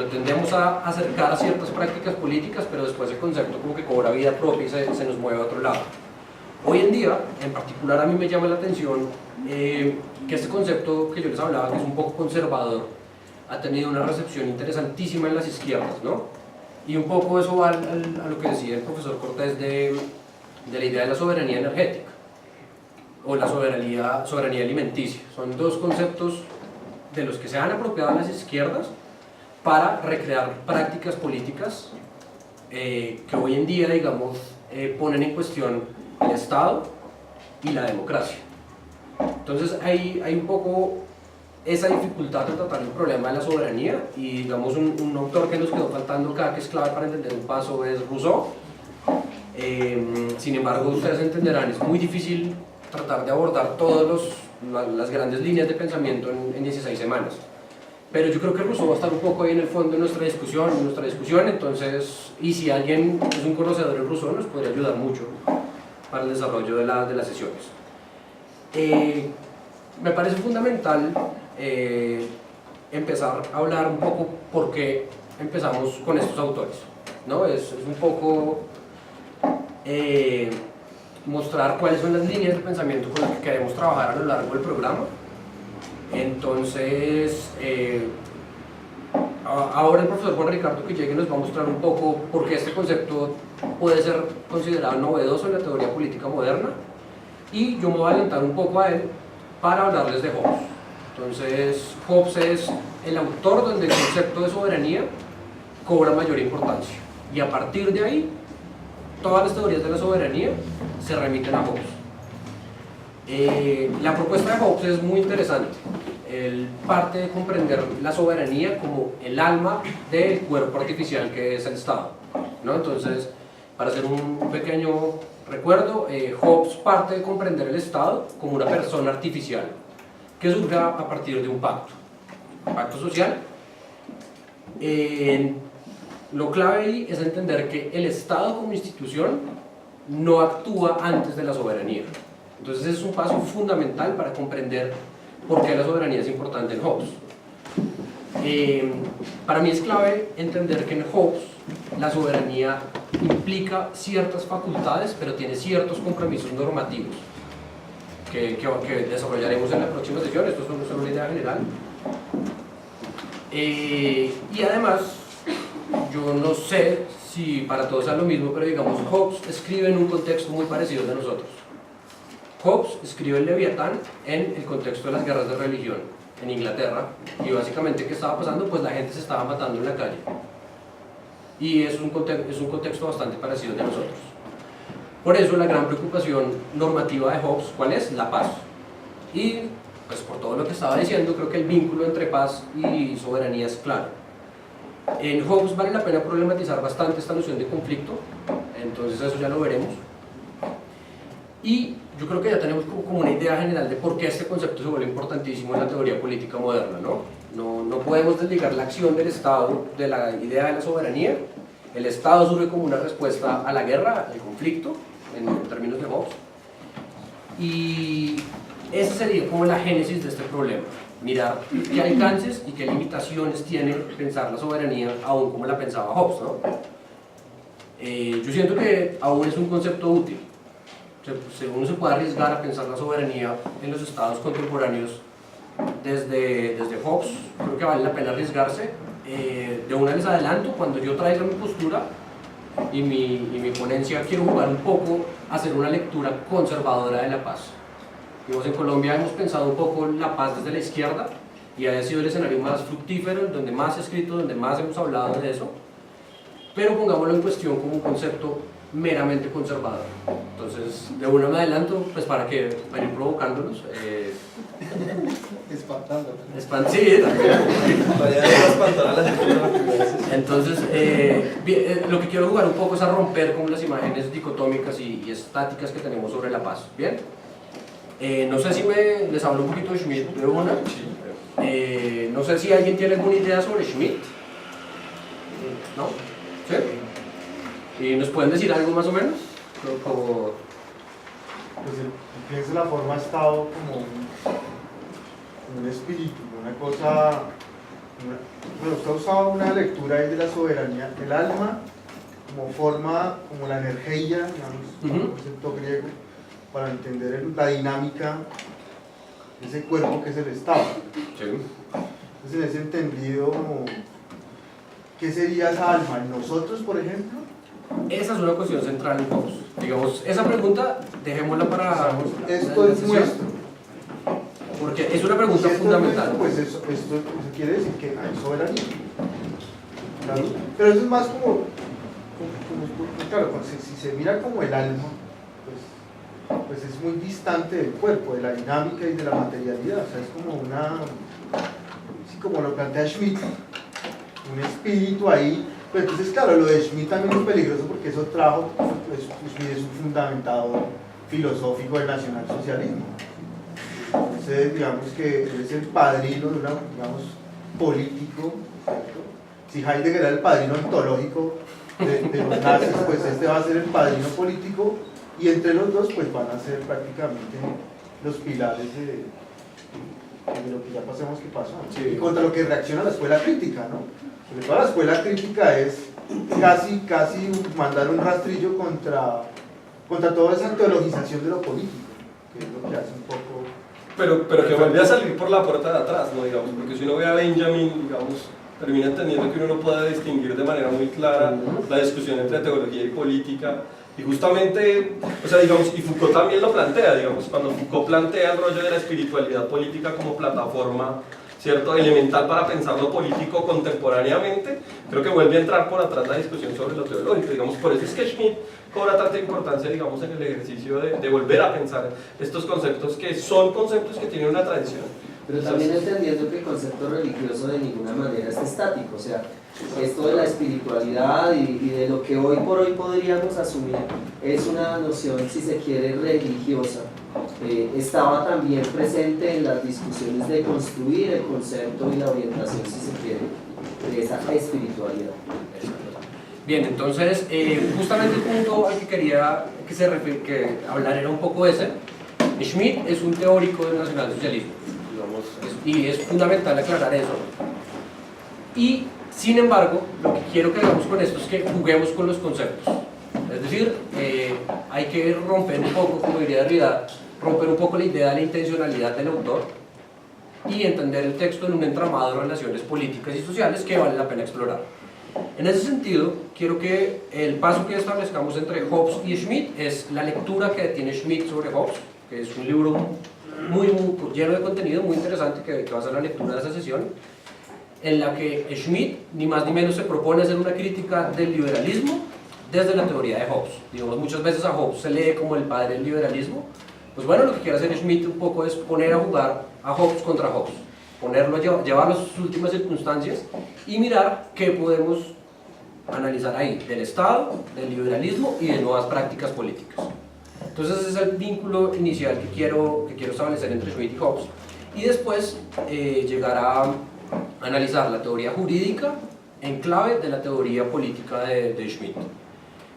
Lo tendemos a acercar a ciertas prácticas políticas, pero después el concepto como que cobra vida propia y se nos mueve a otro lado. Hoy en día, en particular a mí me llama la atención que este concepto que yo les hablaba, que es un poco conservador, ha tenido una recepción interesantísima en las izquierdas, ¿no? Y un poco eso va a lo que decía el profesor Cortés de la idea de la soberanía energética o la soberanía alimenticia. Son dos conceptos de los que se han apropiado las izquierdas para recrear prácticas políticas que hoy en día, digamos, ponen en cuestión el Estado y la democracia. Entonces hay un poco esa dificultad de tratar el problema de la soberanía, y digamos un autor que nos quedó faltando acá, que es clave para entender un paso, es Rousseau. Sin embargo, ustedes entenderán, es muy difícil tratar de abordar todas las grandes líneas de pensamiento en 16 semanas. Pero yo creo que Rousseau va a estar un poco ahí en el fondo de nuestra discusión, entonces, y si alguien es un conocedor de Rousseau, nos podría ayudar mucho para el desarrollo de las sesiones. Me parece fundamental empezar a hablar un poco por qué empezamos con estos autores, ¿no? Es un poco mostrar cuáles son las líneas de pensamiento con las que queremos trabajar a lo largo del programa. Entonces, ahora el profesor Juan Ricardo que llegue nos va a mostrar un poco por qué este concepto puede ser considerado novedoso en la teoría política moderna, y yo me voy a adelantar un poco a él para hablarles de Hobbes. Entonces, Hobbes es el autor donde el concepto de soberanía cobra mayor importancia, y a partir de ahí todas las teorías de la soberanía se remiten a Hobbes. La propuesta de Hobbes es muy interesante. Él parte de comprender la soberanía como el alma del cuerpo artificial que es el Estado, ¿no? Entonces, para hacer un pequeño recuerdo, Hobbes parte de comprender el Estado como una persona artificial que surge a partir de un pacto social. Lo clave ahí es entender que el Estado como institución no actúa antes de la soberanía. Entonces es un paso fundamental para comprender por qué la soberanía es importante en Hobbes. Para mí es clave entender que en Hobbes la soberanía implica ciertas facultades, pero tiene ciertos compromisos normativos que desarrollaremos en la próxima sesión. Esto es solo una idea general. Y además, yo no sé si para todos es lo mismo, pero digamos, Hobbes escribe en un contexto muy parecido al de nosotros. Hobbes escribe el Leviatán en el contexto de las guerras de religión en Inglaterra, y básicamente ¿qué estaba pasando? Pues la gente se estaba matando en la calle, y es un contexto bastante parecido al de nosotros. Por eso la gran preocupación normativa de Hobbes, ¿cuál es? La paz. Y pues por todo lo que estaba diciendo, creo que el vínculo entre paz y soberanía es claro. En Hobbes vale la pena problematizar bastante esta noción de conflicto, entonces eso ya lo veremos. Y yo creo que ya tenemos como una idea general de por qué este concepto se vuelve importantísimo en la teoría política moderna, ¿no? No podemos desligar la acción del Estado de la idea de la soberanía. El Estado surge como una respuesta a la guerra, al conflicto, en términos de Hobbes. Y esa sería como la génesis de este problema. Mirar qué alcances y qué limitaciones tiene pensar la soberanía aún como la pensaba Hobbes, ¿no? Yo siento que aún es un concepto útil. Uno se puede arriesgar a pensar la soberanía en los estados contemporáneos desde Hobbes. Creo que vale la pena arriesgarse. De una les adelanto, cuando yo traiga mi postura y mi ponencia, quiero jugar un poco a hacer una lectura conservadora de la paz. En Colombia hemos pensado un poco la paz desde la izquierda, y ha sido el escenario más fructífero, donde más se ha escrito, donde más hemos hablado de eso, pero pongámoslo en cuestión como un concepto meramente conservador. Entonces, de una me adelanto, pues para que vayan provocándolos. Espantando. Sí, también. Vaya a espantar a la gente. Entonces, lo que quiero jugar un poco es a romper con las imágenes dicotómicas y estáticas que tenemos sobre la paz. ¿Bien? No sé si les hablo un poquito de Schmitt de una. No sé si alguien tiene alguna idea sobre Schmitt. ¿No? ¿Sí? ¿Y nos pueden decir algo más o menos? Como... Pues pienso la forma ha estado como un espíritu, una cosa, usted ha usado una lectura ahí de la soberanía del alma como forma, como la energía, digamos, un concepto griego, para entender la dinámica de ese cuerpo que es el Estado. Sí. Entonces, en ese entendido, ¿qué sería esa alma? ¿En nosotros, por ejemplo? Esa es una cuestión central en Hobbes. Digamos, esa pregunta dejémosla para... Esto es nuestro. Porque es una pregunta Si esto fundamental. es nuestro, pues esto quiere decir que hay soberanía. Claro. Pero eso es más como claro, si se mira como el alma, pues es muy distante del cuerpo, de la dinámica y de la materialidad. O sea, es como sí, como lo plantea Schmitt, un espíritu ahí. Pero entonces, claro, lo de Schmitt también es peligroso porque eso trajo, pues, Schmitt es un fundamentador filosófico del nacionalsocialismo. Entonces, digamos que él es el padrino de una, digamos, político, ¿cierto? Si Heidegger era el padrino ontológico de los nazis, pues este va a ser el padrino político, y entre los dos pues van a ser prácticamente los pilares de lo que ya pasemos que pasó, Sí. y contra lo que reacciona la escuela crítica, ¿no? Porque toda la escuela crítica es casi mandar un rastrillo contra toda esa teologización de lo político, que es lo que hace un poco... Pero que vuelve a salir por la puerta de atrás, ¿no? Digamos, porque si uno ve a Benjamin, digamos, termina entendiendo que uno no puede distinguir de manera muy clara la discusión entre teología y política. Y justamente, o sea, digamos, y Foucault también lo plantea, digamos, cuando Foucault plantea el rollo de la espiritualidad política como plataforma, ¿cierto?, elemental para pensar lo político contemporáneamente, creo que vuelve a entrar por atrás la discusión sobre lo teológico. Digamos, por eso es que Schmitt cobra tanta importancia, digamos, en el ejercicio de volver a pensar estos conceptos que son conceptos que tienen una tradición. Pero también entendiendo que el concepto religioso de ninguna manera es estático, o sea, esto de la espiritualidad y de lo que hoy por hoy podríamos asumir es una noción, si se quiere, religiosa. Estaba también presente en las discusiones de construir el concepto y la orientación, si se quiere, de esa espiritualidad. Bien, entonces, justamente el punto al que quería que hablar era un poco ese. Schmitt es un teórico del nacionalsocialismo, digamos, y es fundamental aclarar eso. Y, sin embargo, lo que quiero que hagamos con esto es que juguemos con los conceptos. Es decir, hay que romper un poco, como diría Derrida, romper un poco la idea de la intencionalidad del autor y entender el texto en un entramado de relaciones políticas y sociales que vale la pena explorar. En ese sentido, quiero que el paso que establezcamos entre Hobbes y Schmitt es la lectura que tiene Schmitt sobre Hobbes, que es un libro muy lleno de contenido, muy interesante, que va a ser la lectura de esa sesión, en la que Schmitt, ni más ni menos, se propone hacer una crítica del liberalismo desde la teoría de Hobbes. Digamos, muchas veces a Hobbes se lee como el padre del liberalismo. Pues bueno, lo que quiere hacer Schmitt un poco es poner a jugar a Hobbes contra Hobbes, llevarlo a sus últimas circunstancias y mirar qué podemos analizar ahí del Estado, del liberalismo y de nuevas prácticas políticas. Entonces ese es el vínculo inicial que quiero establecer entre Schmitt y Hobbes, y después llegar a analizar la teoría jurídica en clave de la teoría política de Schmitt.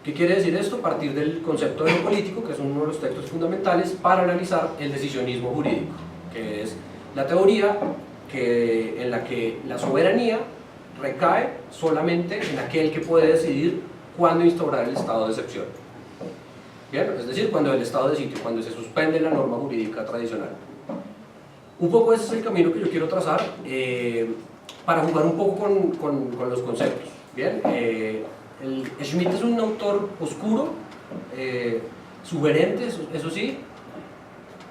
¿Qué quiere decir esto? Partir del concepto de lo político, que es uno de los textos fundamentales, para analizar el decisionismo jurídico, que es la teoría en la que la soberanía recae solamente en aquel que puede decidir cuándo instaurar el estado de excepción. Bien, es decir, cuando el estado de sitio, cuando se suspende la norma jurídica tradicional. Un poco ese es el camino que yo quiero trazar para jugar un poco con los conceptos. Bien, Schmitt es un autor oscuro, sugerente, eso sí,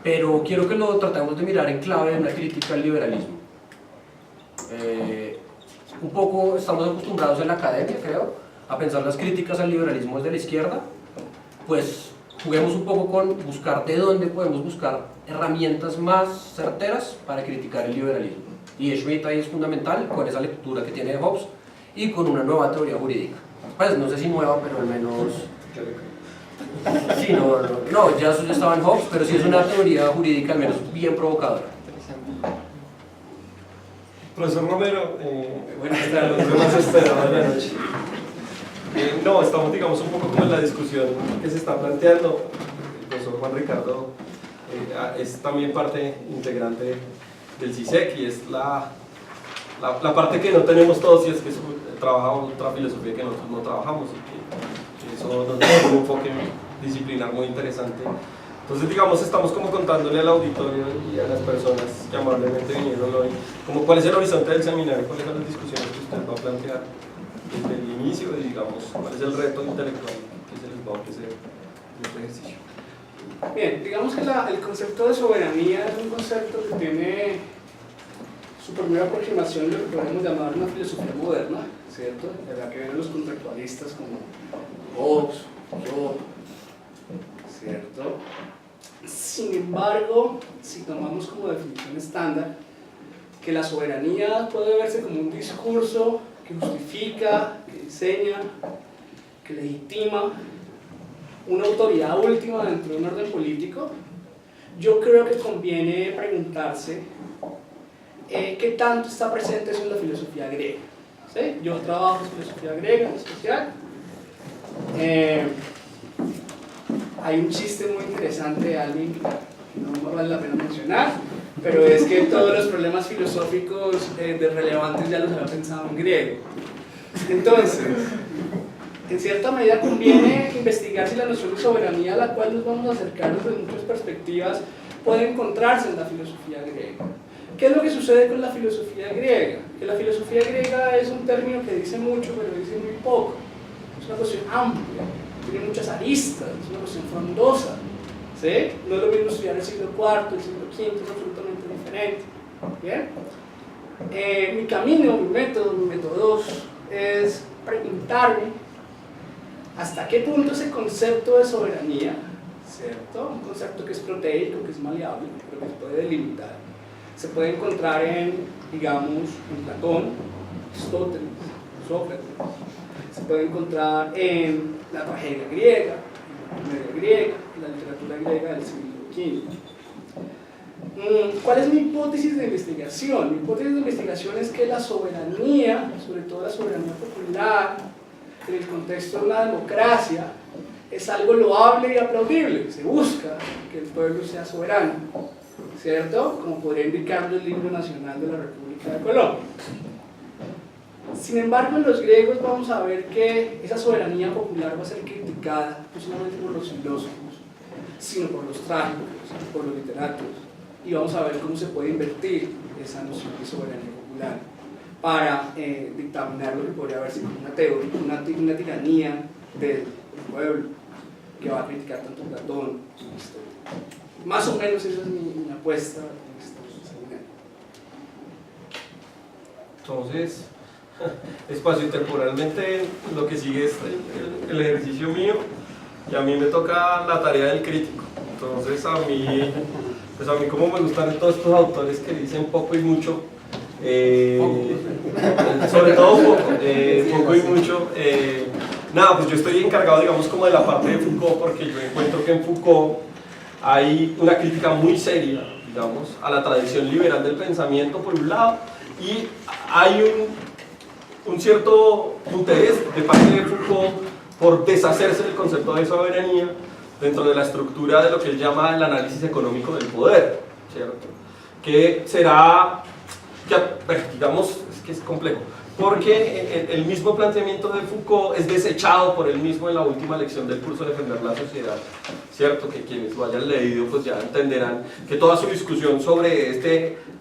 pero quiero que lo tratemos de mirar en clave de una crítica al liberalismo. Un poco estamos acostumbrados en la academia, creo, a pensar las críticas al liberalismo desde la izquierda, pues juguemos un poco con buscar de dónde podemos buscar herramientas más certeras para criticar el liberalismo. Y Schmitt ahí es fundamental con esa lectura que tiene de Hobbes y con una nueva teoría jurídica. Pues no sé si nueva, pero al menos... Sí, no, ya eso ya estaba en Hobbes, pero sí es una teoría jurídica al menos bien provocadora. Profesor Romero, buenas tardes, lo más esperado de la noche. No, estamos digamos un poco como en la discusión que se está planteando. El profesor Juan Ricardo es también parte integrante del CISEC y es la parte que no tenemos todos, y es que trabaja otra filosofía que nosotros no trabajamos, y que eso nos da un enfoque disciplinar muy interesante. Entonces, digamos, estamos como contándole al auditorio y a las personas que amablemente vinieron hoy, como cuál es el horizonte del seminario, cuáles son las discusiones que usted va a plantear desde el inicio, y digamos, cuál es el reto intelectual que se les va a ofrecer en este ejercicio. Bien, digamos que el concepto de soberanía es un concepto que tiene su primera aproximación en lo que podemos llamar una filosofía moderna, ¿cierto? De la que vienen los contractualistas como Hobbes, Rousseau, ¿cierto? Sin embargo, si tomamos como definición estándar que la soberanía puede verse como un discurso que justifica, que diseña, que legitima una autoridad última dentro de un orden político, yo creo que conviene preguntarse qué tanto está presente eso en la filosofía griega. ¿Sí? Yo trabajo en filosofía griega en especial. Hay un chiste muy interesante de alguien que no vale la pena mencionar, pero es que todos los problemas filosóficos de relevantes ya los había pensado en griego. Entonces, en cierta medida conviene investigar si la noción de soberanía a la cual nos vamos a acercar desde muchas perspectivas puede encontrarse en la filosofía griega. ¿Qué es lo que sucede con la filosofía griega? Que la filosofía griega es un término que dice mucho, pero dice muy poco. Es una cuestión amplia, tiene muchas aristas, es una cuestión frondosa. ¿Sí? No es lo mismo estudiar el siglo IV, el siglo V, es absolutamente diferente. ¿Bien? Mi camino, mi método 2, es preguntarme hasta qué punto ese concepto de soberanía, ¿cierto? Un concepto que es proteico, que es maleable, pero que se puede delimitar, se puede encontrar en, digamos, en Platón, Aristóteles, Sócrates, se puede encontrar en la tragedia griega, en la comedia griega, en la literatura griega del siglo XV. ¿Cuál es mi hipótesis de investigación? Mi hipótesis de investigación es que la soberanía, sobre todo la soberanía popular, en el contexto de una democracia, es algo loable y aplaudible. Se busca que el pueblo sea soberano, ¿cierto? Como podría indicarlo el himno nacional de la República de Colombia. Sin embargo, en los griegos vamos a ver que esa soberanía popular va a ser criticada no solamente por los filósofos, sino por los trágicos, por los literatos, y vamos a ver cómo se puede invertir esa noción de soberanía popular para dictaminar lo que podría verse como una tiranía del pueblo que va a criticar tanto Platón. Más o menos esa es mi apuesta en este seminario. Entonces, espacio-temporalmente lo que sigue es el ejercicio mío, y a mí me toca la tarea del crítico. Entonces a mí como me gustan todos estos autores que dicen poco y mucho, sobre todo poco y mucho, nada, pues yo estoy encargado, digamos, como de la parte de Foucault, porque yo encuentro que en Foucault hay una crítica muy seria, digamos, a la tradición liberal del pensamiento por un lado, y hay un cierto interés de parte de Foucault por deshacerse del concepto de soberanía dentro de la estructura de lo que él llama el análisis económico del poder, ¿cierto? Que será, digamos, es que es complejo, porque el mismo planteamiento de Foucault es desechado por él mismo en la última lección del curso de Defender la Sociedad, ¿cierto? Que quienes lo hayan leído pues ya entenderán que toda su discusión sobre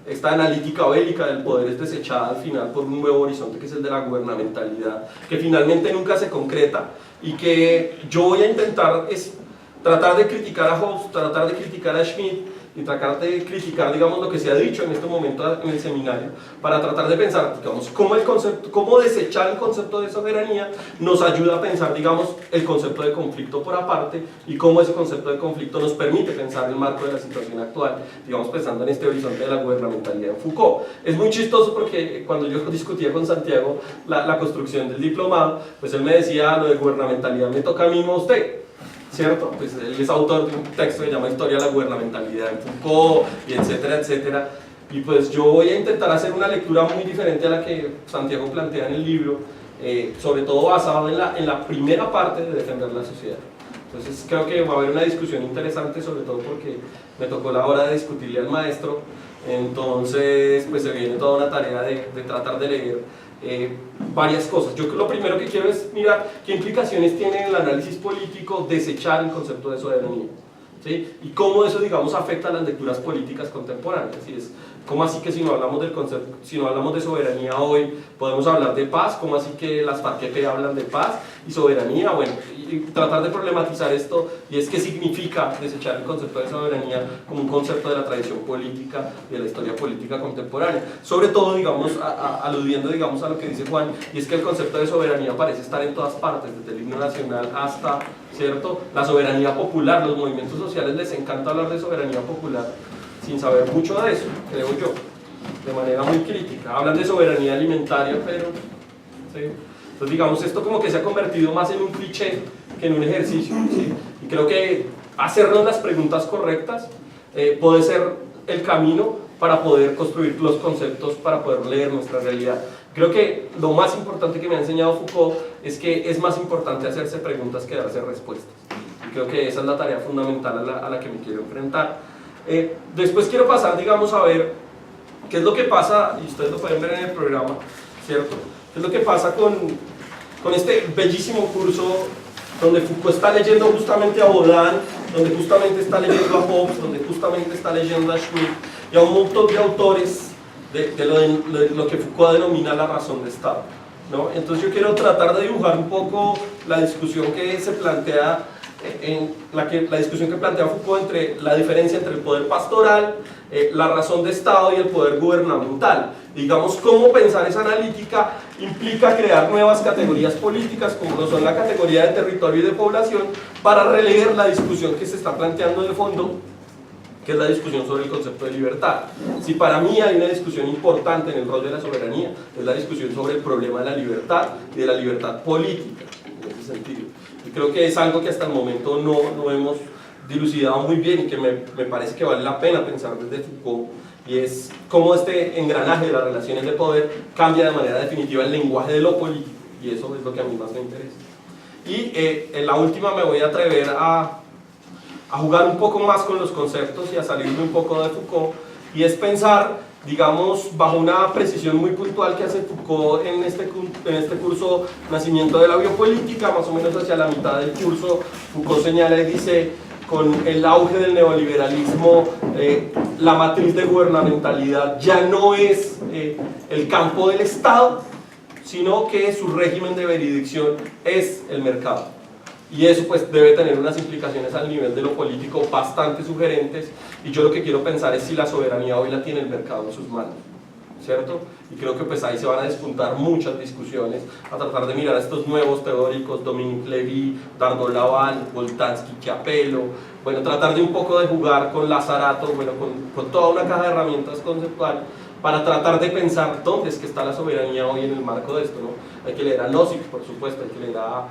esta analítica bélica del poder es desechada al final por un nuevo horizonte que es el de la gubernamentalidad, que finalmente nunca se concreta, y que yo voy a intentar es tratar de criticar a Hobbes, tratar de criticar a Schmitt y tratar de criticar, digamos, lo que se ha dicho en este momento en el seminario, para tratar de pensar, digamos, cómo desechar el concepto de soberanía nos ayuda a pensar, digamos, el concepto de conflicto por aparte y cómo ese concepto de conflicto nos permite pensar el marco de la situación actual, digamos, pensando en este horizonte de la gubernamentalidad en Foucault. Es muy chistoso porque cuando yo discutía con Santiago la construcción del diplomado, pues él me decía, lo de gubernamentalidad me toca a mí, no a usted. ¿Cierto? Pues él es autor de un texto que se llama Historia de la Gubernamentalidad en Foucault, y etcétera, etcétera. Y pues yo voy a intentar hacer una lectura muy diferente a la que Santiago plantea en el libro, sobre todo basado en la primera parte de defender la sociedad. Entonces creo que va a haber una discusión interesante, sobre todo porque me tocó la hora de discutirle al maestro, entonces pues se viene toda una tarea de tratar de leer varias cosas. Yo lo primero que quiero es mirar qué implicaciones tiene en el análisis político desechar el concepto de soberanía, ¿sí? Y cómo eso, digamos, afecta a las lecturas políticas contemporáneas. ¿Sí? ¿Cómo así que si no hablamos del concepto, si no hablamos de soberanía hoy, podemos hablar de paz? ¿Cómo así que las FARC-EP hablan de paz y soberanía? Bueno, y tratar de problematizar esto, y es qué significa desechar el concepto de soberanía como un concepto de la tradición política, de la historia política contemporánea. Sobre todo, digamos, aludiendo, digamos, a lo que dice Juan, y es que el concepto de soberanía parece estar en todas partes, desde el himno nacional hasta, ¿cierto?, la soberanía popular. Los movimientos sociales les encanta hablar de soberanía popular, sin saber mucho de eso, creo yo, de manera muy crítica. Hablan de soberanía alimentaria, pero... ¿sí? Entonces, digamos, esto como que se ha convertido más en un cliché que en un ejercicio, ¿sí? Y creo que hacernos las preguntas correctas puede ser el camino para poder construir los conceptos, para poder leer nuestra realidad. Creo que lo más importante que me ha enseñado Foucault es que es más importante hacerse preguntas que darse respuestas. Y creo que esa es la tarea fundamental a la que me quiero enfrentar. Después quiero pasar, digamos, a ver qué es lo que pasa, y ustedes lo pueden ver en el programa, ¿cierto? ¿Qué es lo que pasa con este bellísimo curso donde Foucault está leyendo justamente a Baudin, donde justamente está leyendo a Hobbes, donde justamente está leyendo a Schmitt y a un montón de autores de lo que Foucault denomina la razón de Estado, ¿no? Entonces yo quiero tratar de dibujar un poco la discusión que se plantea la discusión que plantea Foucault entre la diferencia entre el poder pastoral, la razón de Estado y el poder gubernamental. Digamos, cómo pensar esa analítica implica crear nuevas categorías políticas, como lo son la categoría de territorio y de población, para releer la discusión que se está planteando de fondo, que es la discusión sobre el concepto de libertad. Si para mí hay una discusión importante en el rol de la soberanía, es la discusión sobre el problema de la libertad y de la libertad política, en ese sentido. Y creo que es algo que hasta el momento no hemos dilucidado muy bien y que me parece que vale la pena pensar desde Foucault, y es cómo este engranaje de las relaciones de poder cambia de manera definitiva el lenguaje de lo político, y eso es lo que a mí más me interesa. Y en la última me voy a atrever a jugar un poco más con los conceptos y a salirme un poco de Foucault, y es pensar, digamos, bajo una precisión muy puntual que hace Foucault en este curso Nacimiento de la Biopolítica. Más o menos hacia la mitad del curso, Foucault señala y dice: con el auge del neoliberalismo, la matriz de gubernamentalidad ya no es el campo del Estado, sino que su régimen de veredicción es el mercado. Y eso pues debe tener unas implicaciones al nivel de lo político bastante sugerentes, y yo lo que quiero pensar es si la soberanía hoy la tiene el mercado en sus manos, ¿cierto? Y creo que pues ahí se van a despuntar muchas discusiones a tratar de mirar a estos nuevos teóricos, Dominique Levy, Dardo Laval, Boltanski, Chiapello, bueno, tratar de un poco de jugar con Lazarato, bueno, con toda una caja de herramientas conceptual para tratar de pensar dónde es que está la soberanía hoy en el marco de esto, ¿no? Hay que leer a Nozick, por supuesto, hay que leer a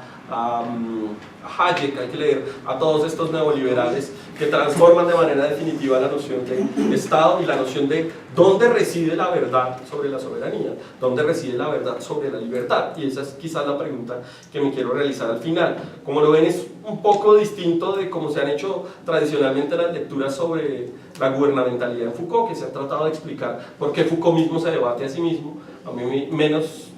Hayek, hay que leer a todos estos neoliberales que transforman de manera definitiva la noción de Estado y la noción de dónde reside la verdad sobre la soberanía, dónde reside la verdad sobre la libertad. Y esa es quizás la pregunta que me quiero realizar al final. Como lo ven, es un poco distinto de cómo se han hecho tradicionalmente las lecturas sobre la gubernamentalidad en Foucault, que se han tratado de explicar por qué Foucault mismo se debate a sí mismo. A mí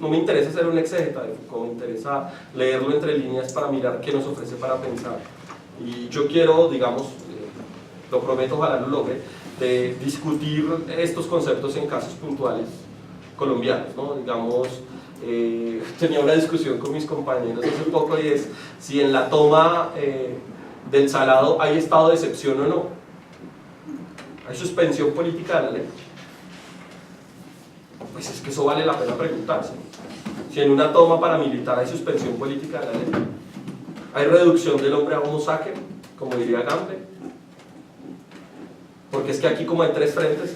no me interesa ser un exégeta de Foucault, me interesa leerlo entre líneas para mirar qué nos ofrece para pensar. Y yo quiero, digamos, lo prometo, ojalá lo logre, de discutir estos conceptos en casos puntuales colombianos, ¿no? Digamos, tenía una discusión con mis compañeros hace poco, y es si en la toma del salado hay estado de excepción o no. ¿Hay suspensión política de la ley? Pues es que eso vale la pena preguntarse. Si en una toma paramilitar hay suspensión política de la ley, hay reducción del hombre a homo sacer, como diría Gambe, porque es que aquí como hay tres frentes,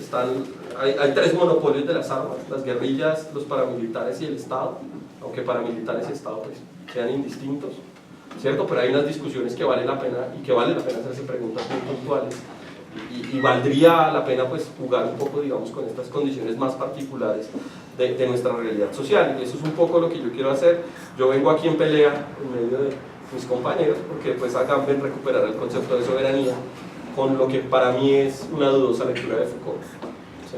hay tres monopolios de las armas, las guerrillas, los paramilitares y el Estado, aunque paramilitares y Estado pues sean indistintos, ¿cierto? Pero hay unas discusiones que vale la pena y que vale la pena hacerse preguntas muy puntuales y valdría la pena pues jugar un poco, digamos, con estas condiciones más particulares de nuestra realidad social, y eso es un poco lo que yo quiero hacer. Yo vengo aquí en pelea en medio de mis compañeros porque pues a Gamben recuperar el concepto de soberanía con lo que para mí es una dudosa lectura de Foucault, ¿sí?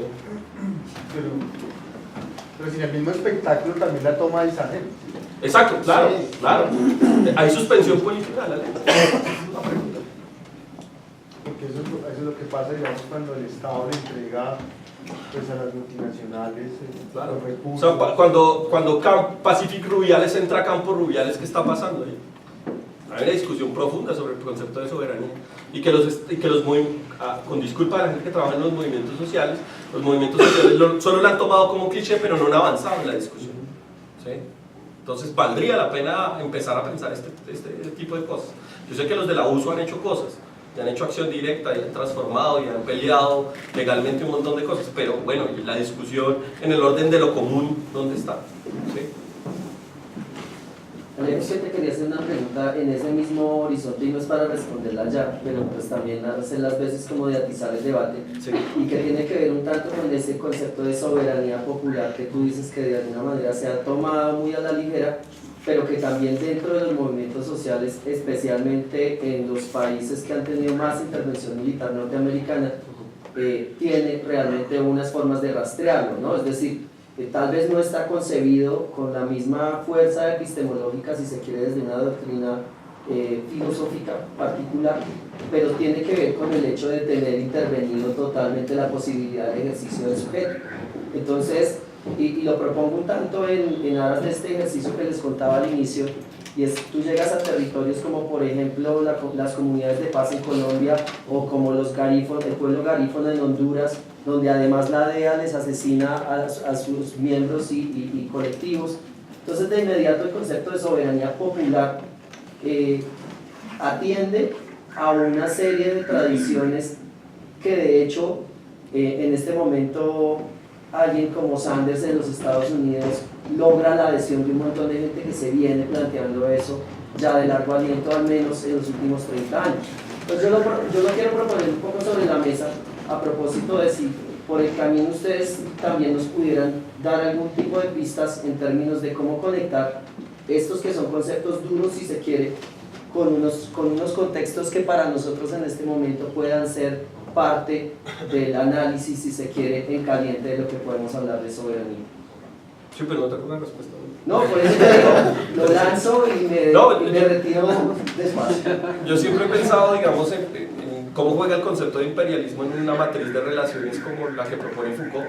Pero sin el mismo espectáculo también la toma del Sahel. Exacto, claro, Sí. claro. ¿Hay suspensión política de la ley? Una pregunta. Porque eso es lo que pasa, digamos, cuando el Estado le entrega pues, a las multinacionales Claro. los O recursos. sea, cuando Pacific Rubiales entra a Campo Rubiales, ¿qué está pasando ahí? Hay una discusión profunda sobre el concepto de soberanía y que con disculpa a la gente que trabaja en los movimientos sociales solo lo han tomado como cliché, pero no han avanzado en la discusión, ¿sí? Entonces valdría la pena empezar a pensar este tipo de cosas. Yo sé que los de la USO han hecho cosas, y han hecho acción directa, y han transformado, y han peleado legalmente un montón de cosas, pero bueno, y la discusión en el orden de lo común, ¿dónde está? ¿Sí? Alexio, te quería hacer una pregunta en ese mismo horizonte y no es para responderla ya, pero pues también hacer las veces como de atizar el debate, Sí. y que tiene que ver un tanto con ese concepto de soberanía popular que tú dices que de alguna manera se ha tomado muy a la ligera, pero que también dentro de los movimientos sociales, especialmente en los países que han tenido más intervención militar norteamericana, tiene realmente unas formas de rastrearlo, ¿no? Es decir, tal vez no está concebido con la misma fuerza epistemológica, si se quiere, desde una doctrina filosófica particular, pero tiene que ver con el hecho de tener intervenido totalmente la posibilidad de ejercicio del sujeto. Entonces, y lo propongo un tanto en aras de este ejercicio que les contaba al inicio, y es, tú llegas a territorios como por ejemplo las comunidades de paz en Colombia, o como los garífonos, el pueblo garífono en Honduras, donde además la DEA les asesina a sus miembros y colectivos. Entonces de inmediato el concepto de soberanía popular atiende a una serie de tradiciones que de hecho en este momento alguien como Sanders en los Estados Unidos logra la adhesión de un montón de gente que se viene planteando eso ya de largo aliento, al menos en los últimos 30 años. Entonces yo lo quiero proponer un poco sobre la mesa a propósito de si por el camino ustedes también nos pudieran dar algún tipo de pistas en términos de cómo conectar estos que son conceptos duros, si se quiere, con unos contextos que para nosotros en este momento puedan ser parte del análisis, si se quiere, en caliente de lo que podemos hablar de soberanía. Sí, pero no tengo una respuesta. No, por eso te digo, lo lanzo y me retiro despacio. Yo siempre he pensado, digamos, en cómo juega el concepto de imperialismo en una matriz de relaciones como la que propone Foucault.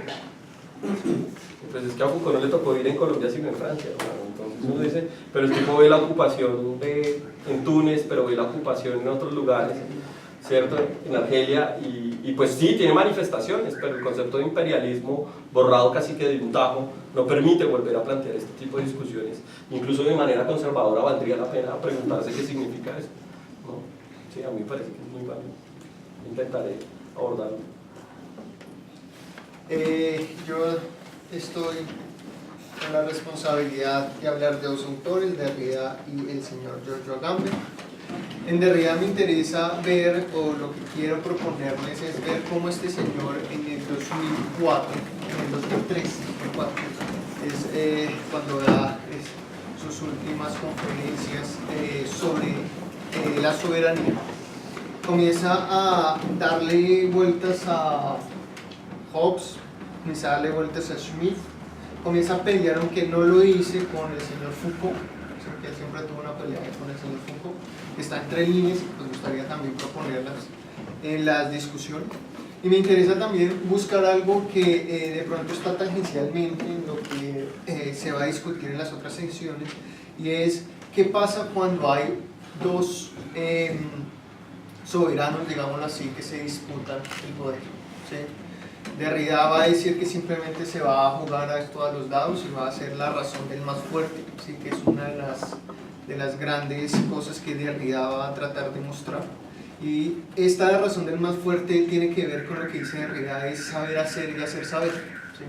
Pues es que a Foucault no le tocó ir en Colombia sino en Francia, ¿no? Entonces uno dice, pero el tipo ve la ocupación en Túnez, pero ve la ocupación en otros lugares, ¿cierto? En Argelia, y pues sí, tiene manifestaciones, pero el concepto de imperialismo, borrado casi que de un tajo, no permite volver a plantear este tipo de discusiones. Incluso de manera conservadora valdría la pena preguntarse qué significa eso, ¿no? Sí, a mí me parece que es muy válido. Intentaré abordarlo. Yo estoy con la responsabilidad de hablar de dos autores, Derrida y el señor Giorgio Agamben. En Derrida me interesa ver, o lo que quiero proponerles es ver cómo este señor en el 2004, en el 2003, 2004, es cuando da sus últimas conferencias sobre la soberanía, comienza a darle vueltas a Hobbes, comienza a darle vueltas a Schmitt, comienza a pelear, aunque no lo hice, con el señor Foucault, que él siempre tuvo una pelea con el señor Foucault, que está entre líneas y me gustaría también proponerlas en las discusiones. Y me interesa también buscar algo que de pronto está tangencialmente en lo que se va a discutir en las otras secciones, y es qué pasa cuando hay dos soberanos, digámoslo así, que se disputan el poder, ¿sí? Derrida va a decir que simplemente se va a jugar a esto a los dados y va a ser la razón del más fuerte, ¿sí? Que es una de las grandes cosas que Derrida va a tratar de mostrar. Y esta razón del más fuerte tiene que ver con lo que dice Derrida, es saber hacer y hacer saber, ¿sí?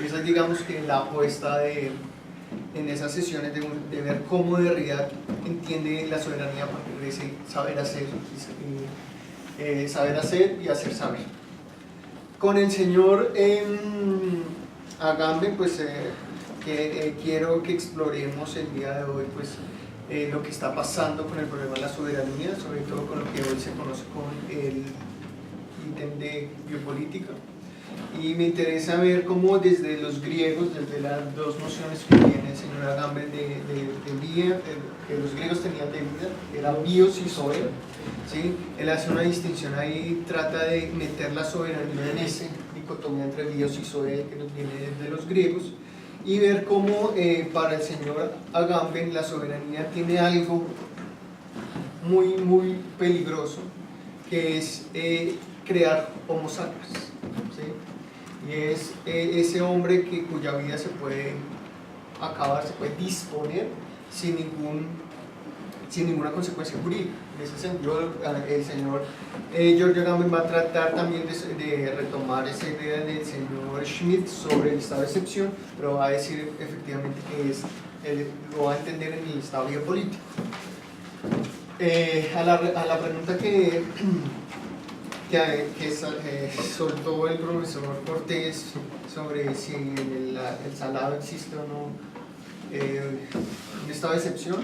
Esa es, digamos, que la apuesta en esas sesiones de ver cómo Derrida entiende la soberanía a partir de ese saber hacer y hacer saber. Con el señor Agamben, pues quiero que exploremos el día de hoy pues, lo que está pasando con el problema de la soberanía, sobre todo con lo que hoy se conoce como el ítem de biopolítica. Y me interesa ver cómo desde los griegos, desde las dos nociones que tiene el señor Agamben de vida, que los griegos tenían de vida, era bios y sober, ¿sí? Él hace una distinción ahí, trata de meter la soberanía en esa dicotomía entre bios y sober que nos viene desde los griegos, y ver cómo para el señor Agamben la soberanía tiene algo muy, muy peligroso, que es crear homo sapiens, ¿sí? Y es ese hombre cuya vida se puede acabar, se puede disponer sin ninguna consecuencia jurídica. En ese sentido, el señor Giorgio Agamben va a tratar también de retomar esa idea del señor Schmitt sobre el estado de excepción, pero va a decir efectivamente que lo va a entender en el estado biopolítico. A la pregunta que soltó el profesor Cortés sobre si en el salado existe o no un estado de excepción,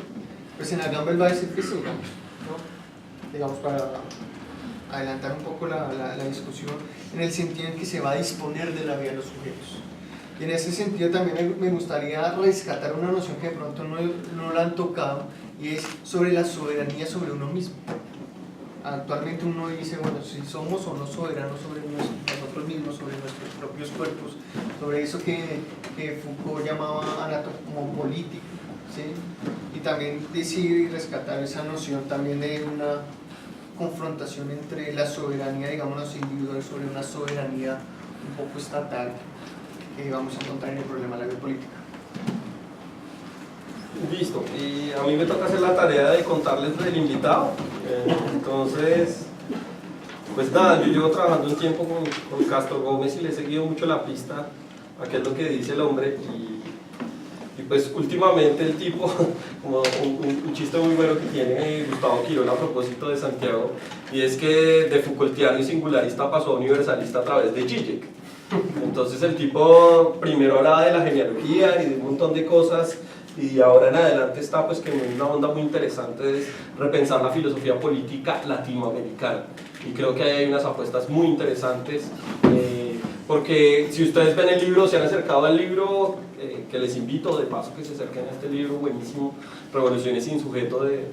pues en Agamben va a decir que sí, ¿no? Digamos, para adelantar un poco la discusión, en el sentido en que se va a disponer de la vida de los sujetos. Y en ese sentido también me gustaría rescatar una noción que de pronto no la han tocado, y es sobre la soberanía sobre uno mismo. Actualmente uno dice, bueno, si somos o no soberanos sobre nosotros mismos, sobre nuestros propios cuerpos, sobre eso que Foucault llamaba anatomopolítico, ¿sí? Y también decir y rescatar esa noción también de una confrontación entre la soberanía, digamos, individual sobre una soberanía un poco estatal que vamos a encontrar en el problema de la biopolítica. Listo, y a mí me toca hacer la tarea de contarles del invitado. Entonces, pues nada, yo llevo trabajando un tiempo con Castro Gómez y le he seguido mucho la pista a qué es lo que dice el hombre, y pues últimamente el tipo, como un chiste muy bueno que tiene Gustavo Quirón a propósito de Santiago, y es que de Foucaultiano y singularista pasó a universalista a través de Zizek. Entonces el tipo primero hablaba de la genealogía y de un montón de cosas, y ahora en adelante está pues que una onda muy interesante es repensar la filosofía política latinoamericana, y creo que hay unas apuestas muy interesantes, porque si ustedes ven el libro, se han acercado al libro, que les invito de paso que se acerquen a este libro buenísimo, Revoluciones sin sujeto de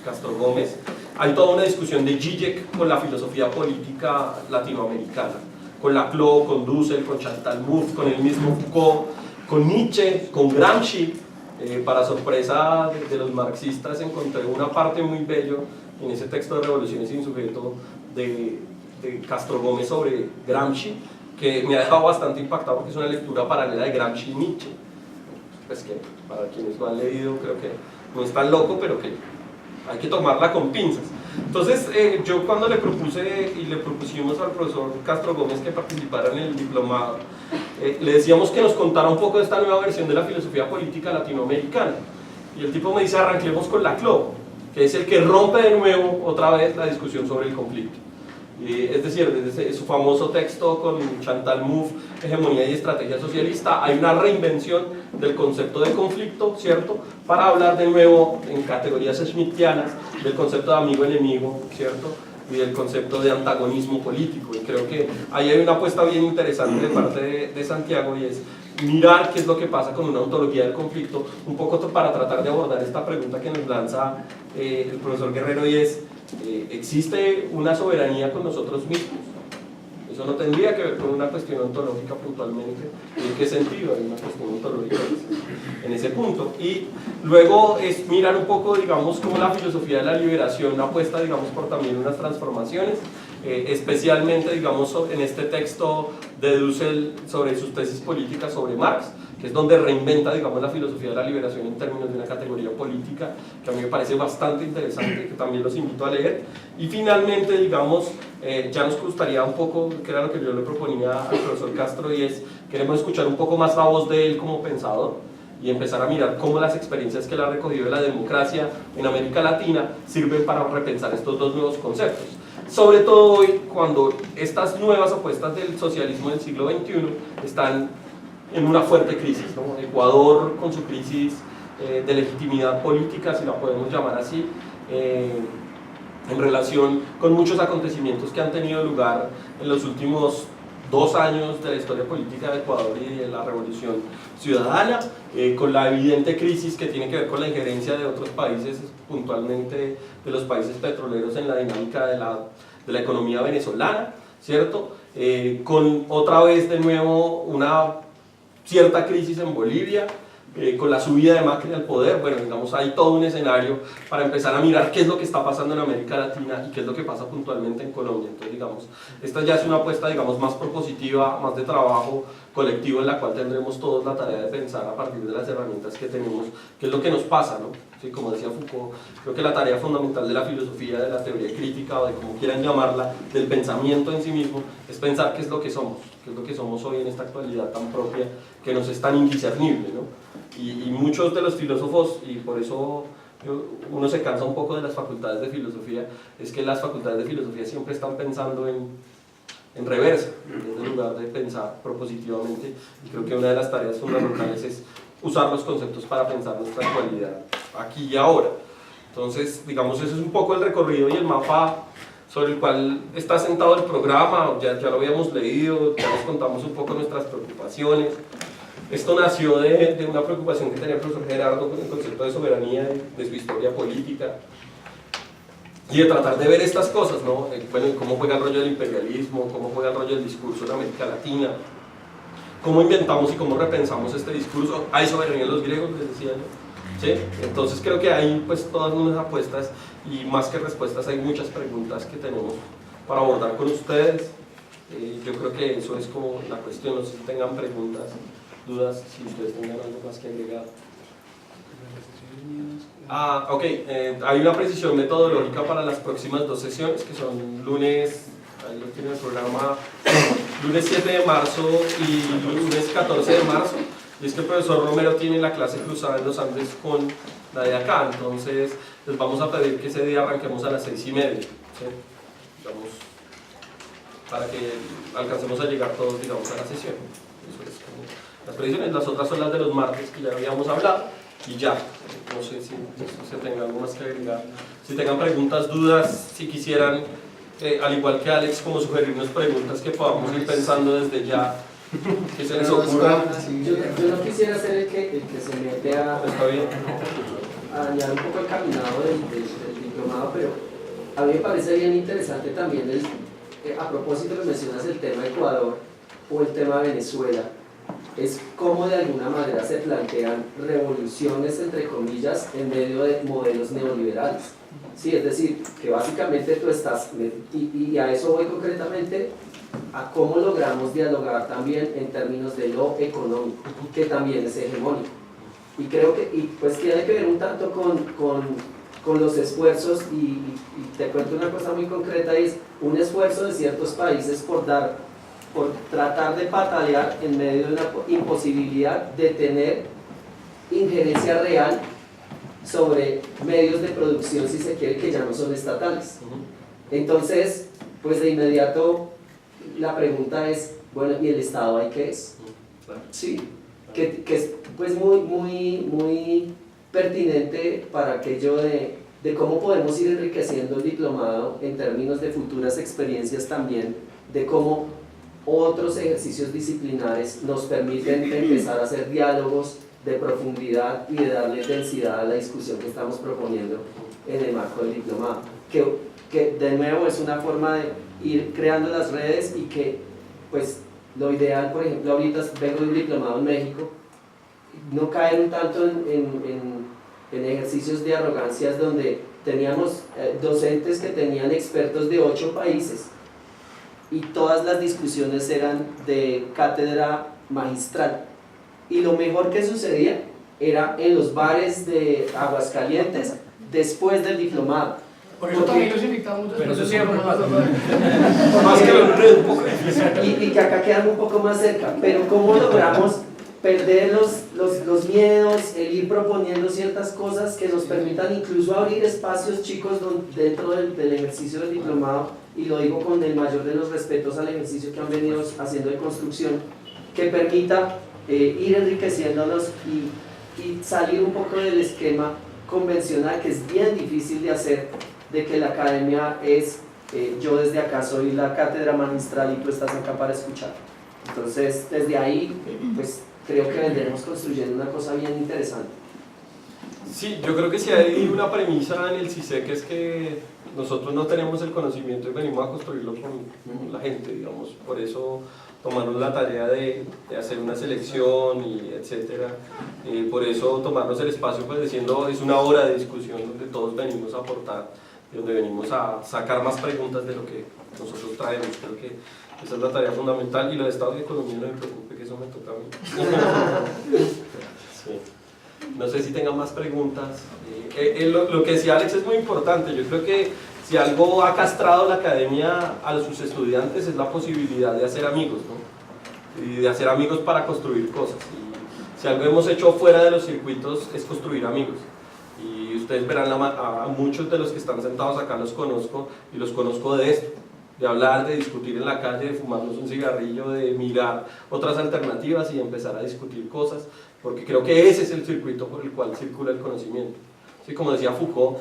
Castro Gómez, hay toda una discusión de Zizek con la filosofía política latinoamericana, con Laclau, con Dussel, con Chantal Mouffe, con el mismo Foucault, con Nietzsche, con Gramsci. Para sorpresa de los marxistas encontré una parte muy bello en ese texto de Revoluciones sin sujeto de Castro Gómez sobre Gramsci, que me ha dejado bastante impactado porque es una lectura paralela de Gramsci y Nietzsche. Pues que para quienes lo han leído creo que no es tan loco, pero que hay que tomarla con pinzas. Entonces yo cuando le propuse y le propusimos al profesor Castro Gómez que participara en el diplomado, le decíamos que nos contara un poco de esta nueva versión de la filosofía política latinoamericana, y el tipo me dice arranquemos con Laclau, que es el que rompe de nuevo otra vez la discusión sobre el conflicto. Es decir, desde su famoso texto con Chantal Mouffe, Hegemonía y Estrategia Socialista, hay una reinvención del concepto de conflicto, ¿cierto?, para hablar de nuevo en categorías schmittianas del concepto de amigo-enemigo, ¿cierto?, y del concepto de antagonismo político. Y creo que ahí hay una apuesta bien interesante de parte de Santiago, y es mirar qué es lo que pasa con una ontología del conflicto, un poco para tratar de abordar esta pregunta que nos lanza el profesor Guerrero, y es ¿existe una soberanía con nosotros mismos? Eso no tendría que ver con una cuestión ontológica puntualmente. ¿En qué sentido hay una cuestión ontológica en ese punto? Y luego es mirar un poco, digamos, cómo la filosofía de la liberación apuesta, digamos, por también unas transformaciones, especialmente, digamos, en este texto de Dussel sobre sus tesis políticas sobre Marx, que es donde reinventa, digamos, la filosofía de la liberación en términos de una categoría política que a mí me parece bastante interesante, que también los invito a leer. Y finalmente, digamos, ya nos gustaría un poco, que era lo que yo le proponía al profesor Castro, y es, queremos escuchar un poco más la voz de él como pensador y empezar a mirar cómo las experiencias que él ha recogido de la democracia en América Latina sirven para repensar estos dos nuevos conceptos. Sobre todo hoy, cuando estas nuevas apuestas del socialismo del siglo XXI están en una fuerte crisis, ¿no? Ecuador con su crisis de legitimidad política, si la podemos llamar así, en relación con muchos acontecimientos que han tenido lugar en los últimos 2 años de la historia política de Ecuador y de la revolución ciudadana, con la evidente crisis que tiene que ver con la injerencia de otros países, puntualmente de los países petroleros en la dinámica de la economía venezolana, ¿cierto? Con otra vez de nuevo una cierta crisis en Bolivia, con la subida de Macri al poder. Bueno, digamos, hay todo un escenario para empezar a mirar qué es lo que está pasando en América Latina y qué es lo que pasa puntualmente en Colombia. Entonces, digamos, esta ya es una apuesta, digamos, más propositiva, más de trabajo colectivo, en la cual tendremos todos la tarea de pensar a partir de las herramientas que tenemos, qué es lo que nos pasa, ¿no? Sí, como decía Foucault, creo que la tarea fundamental de la filosofía, de la teoría crítica, o de como quieran llamarla, del pensamiento en sí mismo, es pensar qué es lo que somos hoy en esta actualidad tan propia, que nos es tan indiscernible, ¿no? Y muchos de los filósofos, y por eso uno se cansa un poco de las facultades de filosofía, es que las facultades de filosofía siempre están pensando en reversa, en lugar de pensar propositivamente, y creo que una de las tareas fundamentales es usar los conceptos para pensar nuestra actualidad, aquí y ahora. Entonces, digamos, ese es un poco el recorrido y el mapa sobre el cual está sentado el programa. Ya lo habíamos leído, ya les contamos un poco nuestras preocupaciones. Esto nació de una preocupación que tenía el profesor Gerardo con el concepto de soberanía, de su historia política, y de tratar de ver estas cosas, ¿no? Bueno, cómo juega el rollo del imperialismo, cómo juega el rollo del discurso en América Latina, cómo inventamos y cómo repensamos este discurso. Hay soberanía en los griegos, les decía yo, ¿sí? Entonces creo que hay pues todas unas apuestas, y más que respuestas hay muchas preguntas que tenemos para abordar con ustedes. Yo creo que eso es como la cuestión. No sé si tengan preguntas, dudas, si ustedes tengan algo más que agregar. Ok, hay una precisión metodológica para las próximas 2 sesiones, que son lunes, ahí lo tiene el programa, lunes 7 de marzo y lunes 14 de marzo, y es que el profesor Romero tiene la clase cruzada en los Andes con la de acá. Entonces les vamos a pedir que ese día arranquemos a las 6:30, ¿sí? Digamos, para que alcancemos a llegar todos, digamos, a la sesión. Eso es como las previsiones. Las otras son las de los martes, que ya habíamos hablado, y ya. No sé si se tenga algo más que agregar. Si tengan preguntas, dudas, si quisieran, al igual que Alex, como sugerirnos preguntas que podamos ir pensando desde ya, que se les ocurra. Yo no quisiera ser el que se mete a dañar un poco el caminado del diplomado, pero a mí me parece bien interesante también, a propósito que mencionas el tema Ecuador o el tema Venezuela, es cómo de alguna manera se plantean revoluciones, entre comillas, en medio de modelos neoliberales. Sí, es decir, que básicamente tú estás, y a eso voy concretamente, a cómo logramos dialogar también en términos de lo económico, que también es hegemónico. Y creo que pues tiene que ver un tanto con los esfuerzos, y te cuento una cosa muy concreta, y es un esfuerzo de ciertos países por tratar de patalear en medio de una imposibilidad de tener injerencia real sobre medios de producción, si se quiere, que ya no son estatales. Entonces, pues de inmediato la pregunta es, bueno, ¿y el Estado ahí qué es? Sí, que es pues muy pertinente para aquello de cómo podemos ir enriqueciendo el diplomado en términos de futuras experiencias también, de cómo otros ejercicios disciplinares nos permiten empezar a hacer diálogos de profundidad y de darle densidad a la discusión que estamos proponiendo en el marco del diplomado, que de nuevo es una forma de ir creando las redes y que pues lo ideal, por ejemplo, ahorita vengo de un diplomado en México, no caer un tanto en ejercicios de arrogancias donde teníamos docentes que tenían expertos de 8 países y todas las discusiones eran de cátedra magistral. Y lo mejor que sucedía era en los bares de Aguascalientes después del diplomado. Por eso también los invitamos. Pero eso siempre pasa. Más que lo un poco difícil. Y que acá quedan un poco más cerca. Pero ¿cómo logramos perder los miedos, el ir proponiendo ciertas cosas que nos permitan incluso abrir espacios chicos dentro del ejercicio del diplomado? Y lo digo con el mayor de los respetos al ejercicio que han venido haciendo de construcción, que permita ir enriqueciéndonos y salir un poco del esquema convencional, que es bien difícil de hacer, de que la academia es yo desde acá soy la cátedra magistral y tú estás acá para escuchar. Entonces, desde ahí, pues creo que vendremos construyendo una cosa bien interesante. Sí, yo creo que si hay una premisa en el CISEC es que nosotros no tenemos el conocimiento y venimos a construirlo con la gente, digamos, por eso tomarnos la tarea de hacer una selección y etcétera, por eso tomarnos el espacio pues diciendo es una hora de discusión donde todos venimos a aportar, donde venimos a sacar más preguntas de lo que nosotros traemos. Creo que esa es la tarea fundamental, y lo de Estado y Economía no me preocupe, que eso me toca a mí. Sí. No sé si tengan más preguntas. Lo que decía Alex es muy importante. Yo creo que si algo ha castrado la academia a sus estudiantes es la posibilidad de hacer amigos, ¿no? Y de hacer amigos para construir cosas. Y si algo hemos hecho fuera de los circuitos es construir amigos. Y ustedes verán a muchos de los que están sentados acá los conozco, y los conozco de esto, de hablar, de discutir en la calle, de fumarnos un cigarrillo, de mirar otras alternativas y empezar a discutir cosas, porque creo que ese es el circuito por el cual circula el conocimiento. Sí, como decía Foucault,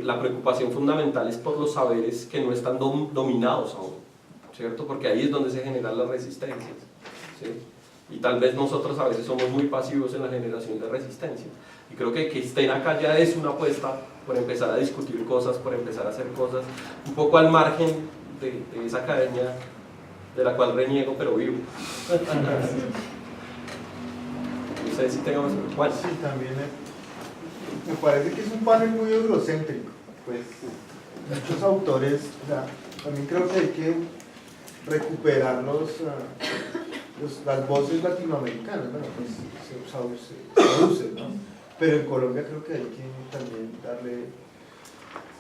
la preocupación fundamental es por los saberes que no están dominados aún, ¿cierto? Porque ahí es donde se generan las resistencias, ¿sí? Y tal vez nosotros a veces somos muy pasivos en la generación de resistencia. Y creo que estén acá ya es una apuesta por empezar a discutir cosas, por empezar a hacer cosas, un poco al margen de esa academia de la cual reniego, pero vivo. No sé si tengamos... ¿Cuál? Sí, también me parece que es un panel muy eurocéntrico. Pues muchos autores, o sea, también creo que hay que recuperar las voces latinoamericanas. Bueno, pues se traduce, ¿no? Pero en Colombia creo que hay que también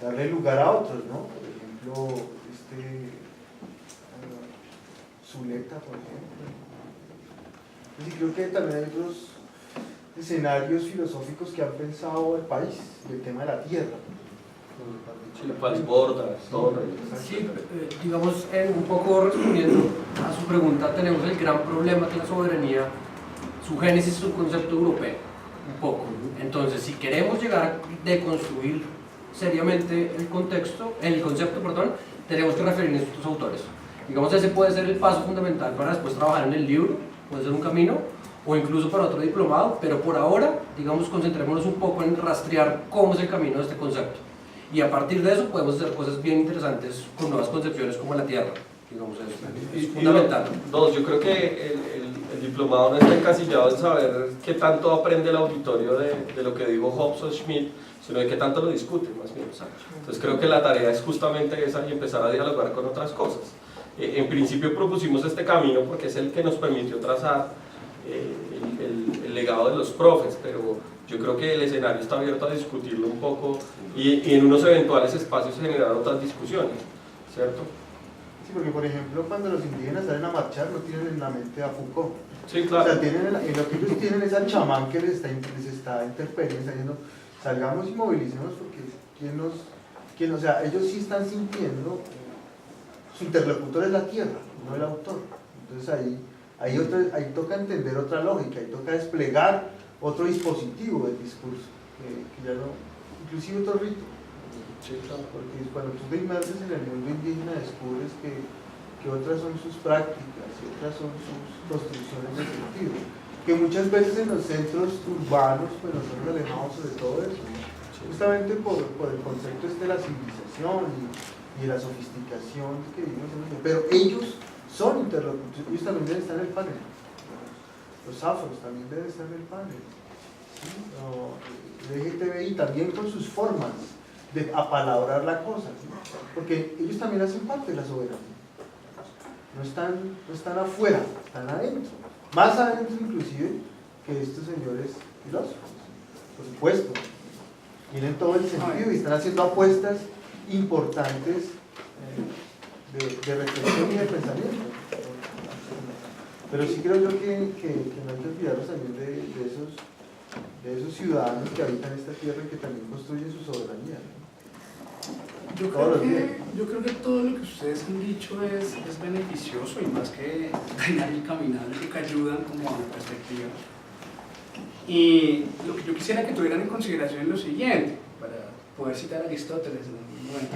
darle lugar a otros, ¿no? Por ejemplo, Zuleta, por ejemplo. Y creo que también hay otros escenarios filosóficos que han pensado el país, el tema de la tierra. Sí, digamos, un poco respondiendo a su pregunta, tenemos el gran problema que la soberanía, su génesis es un concepto europeo, un poco. Entonces, si queremos llegar a deconstruir seriamente el concepto, tenemos que referirnos a estos autores. Digamos, ese puede ser el paso fundamental para después trabajar en el libro, puede ser un camino, o incluso para otro diplomado, pero por ahora, digamos, concentrémonos un poco en rastrear cómo es el camino de este concepto. Y a partir de eso podemos hacer cosas bien interesantes con nuevas concepciones como la tierra, digamos, es fundamental. Yo creo que el diplomado no está encasillado en saber qué tanto aprende el auditorio de lo que dijo Hobbes o Schmitt, sino de qué tanto lo discute, más bien. Entonces creo que la tarea es justamente esa, y empezar a dialogar con otras cosas. En principio propusimos este camino porque es el que nos permitió trazar el legado de los profes, pero yo creo que el escenario está abierto a discutirlo un poco y en unos eventuales espacios generar otras discusiones, ¿cierto? Sí, porque por ejemplo cuando los indígenas salen a marchar no tienen en la mente a Foucault. Sí, claro. O sea, en lo que ellos tienen es al chamán que les está interpeliendo, está diciendo salgamos y movilicemos porque o sea, ellos sí están sintiendo, su interlocutor es la tierra, no el autor. Entonces ahí toca entender otra lógica, ahí toca desplegar otro dispositivo del discurso, que ya no, inclusive otro rito. Sí, claro. Porque cuando tú te inmerses en el mundo indígena descubres que otras son sus prácticas y otras son sus construcciones de sentido, que muchas veces en los centros urbanos pues nosotros alejamos de todo eso, justamente por el concepto de la civilización y de la sofisticación que vivimos en el mundo. Pero ellos son interlocutores, ellos también deben estar en el panel. Los afros también deben estar en el panel. ¿Sí? El LGTBI también con sus formas de apalabrar la cosa, ¿sí? Porque ellos también hacen parte de la soberanía. No están afuera, están adentro. Más adentro inclusive que estos señores filósofos, por supuesto. Tienen todo el sentido y están haciendo apuestas importantes de reflexión y de pensamiento. Pero sí creo yo que no hay que olvidarnos también de esos ciudadanos que habitan esta tierra y que también construyen su soberanía, ¿no? Yo creo que todo lo que ustedes han dicho es beneficioso y más que dañar el caminar, que ayudan como a la perspectiva. Y lo que yo quisiera que tuvieran en consideración es lo siguiente, para poder citar a Aristóteles en algún momento.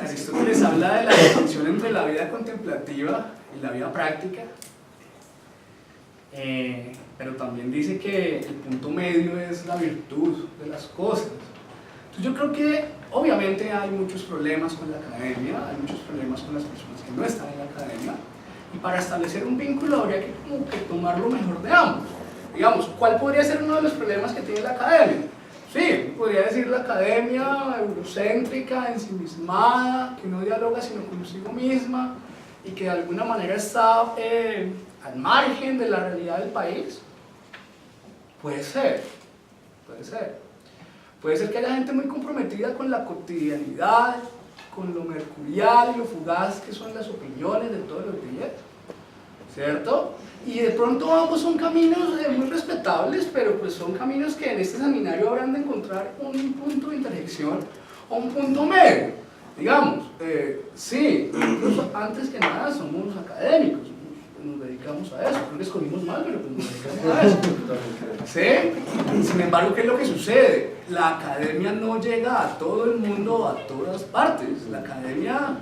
Aristóteles habla de la distinción entre la vida contemplativa y la vida práctica, pero también dice que el punto medio es la virtud de las cosas. Entonces yo creo que obviamente hay muchos problemas con la academia, hay muchos problemas con las personas que no están en la academia, y para establecer un vínculo habría que, como que tomar lo mejor de ambos. Digamos, ¿cuál podría ser uno de los problemas que tiene la academia? Sí, podría decir la academia eurocéntrica, ensimismada, que no dialoga sino consigo misma y que de alguna manera está al margen de la realidad del país. Puede ser, puede ser. Puede ser que haya gente muy comprometida con la cotidianidad, con lo mercurial y lo fugaz que son las opiniones de todos los días, ¿cierto? Y de pronto ambos son caminos muy respetables, pero pues son caminos que en este seminario habrán de encontrar un punto de intersección o un punto medio. Digamos, sí, nosotros antes que nada somos académicos, nos dedicamos a eso, creo que escogimos mal, pero pues nos dedicamos a eso. ¿Sí? Sin embargo, ¿qué es lo que sucede? La academia no llega a todo el mundo, a todas partes. La academia,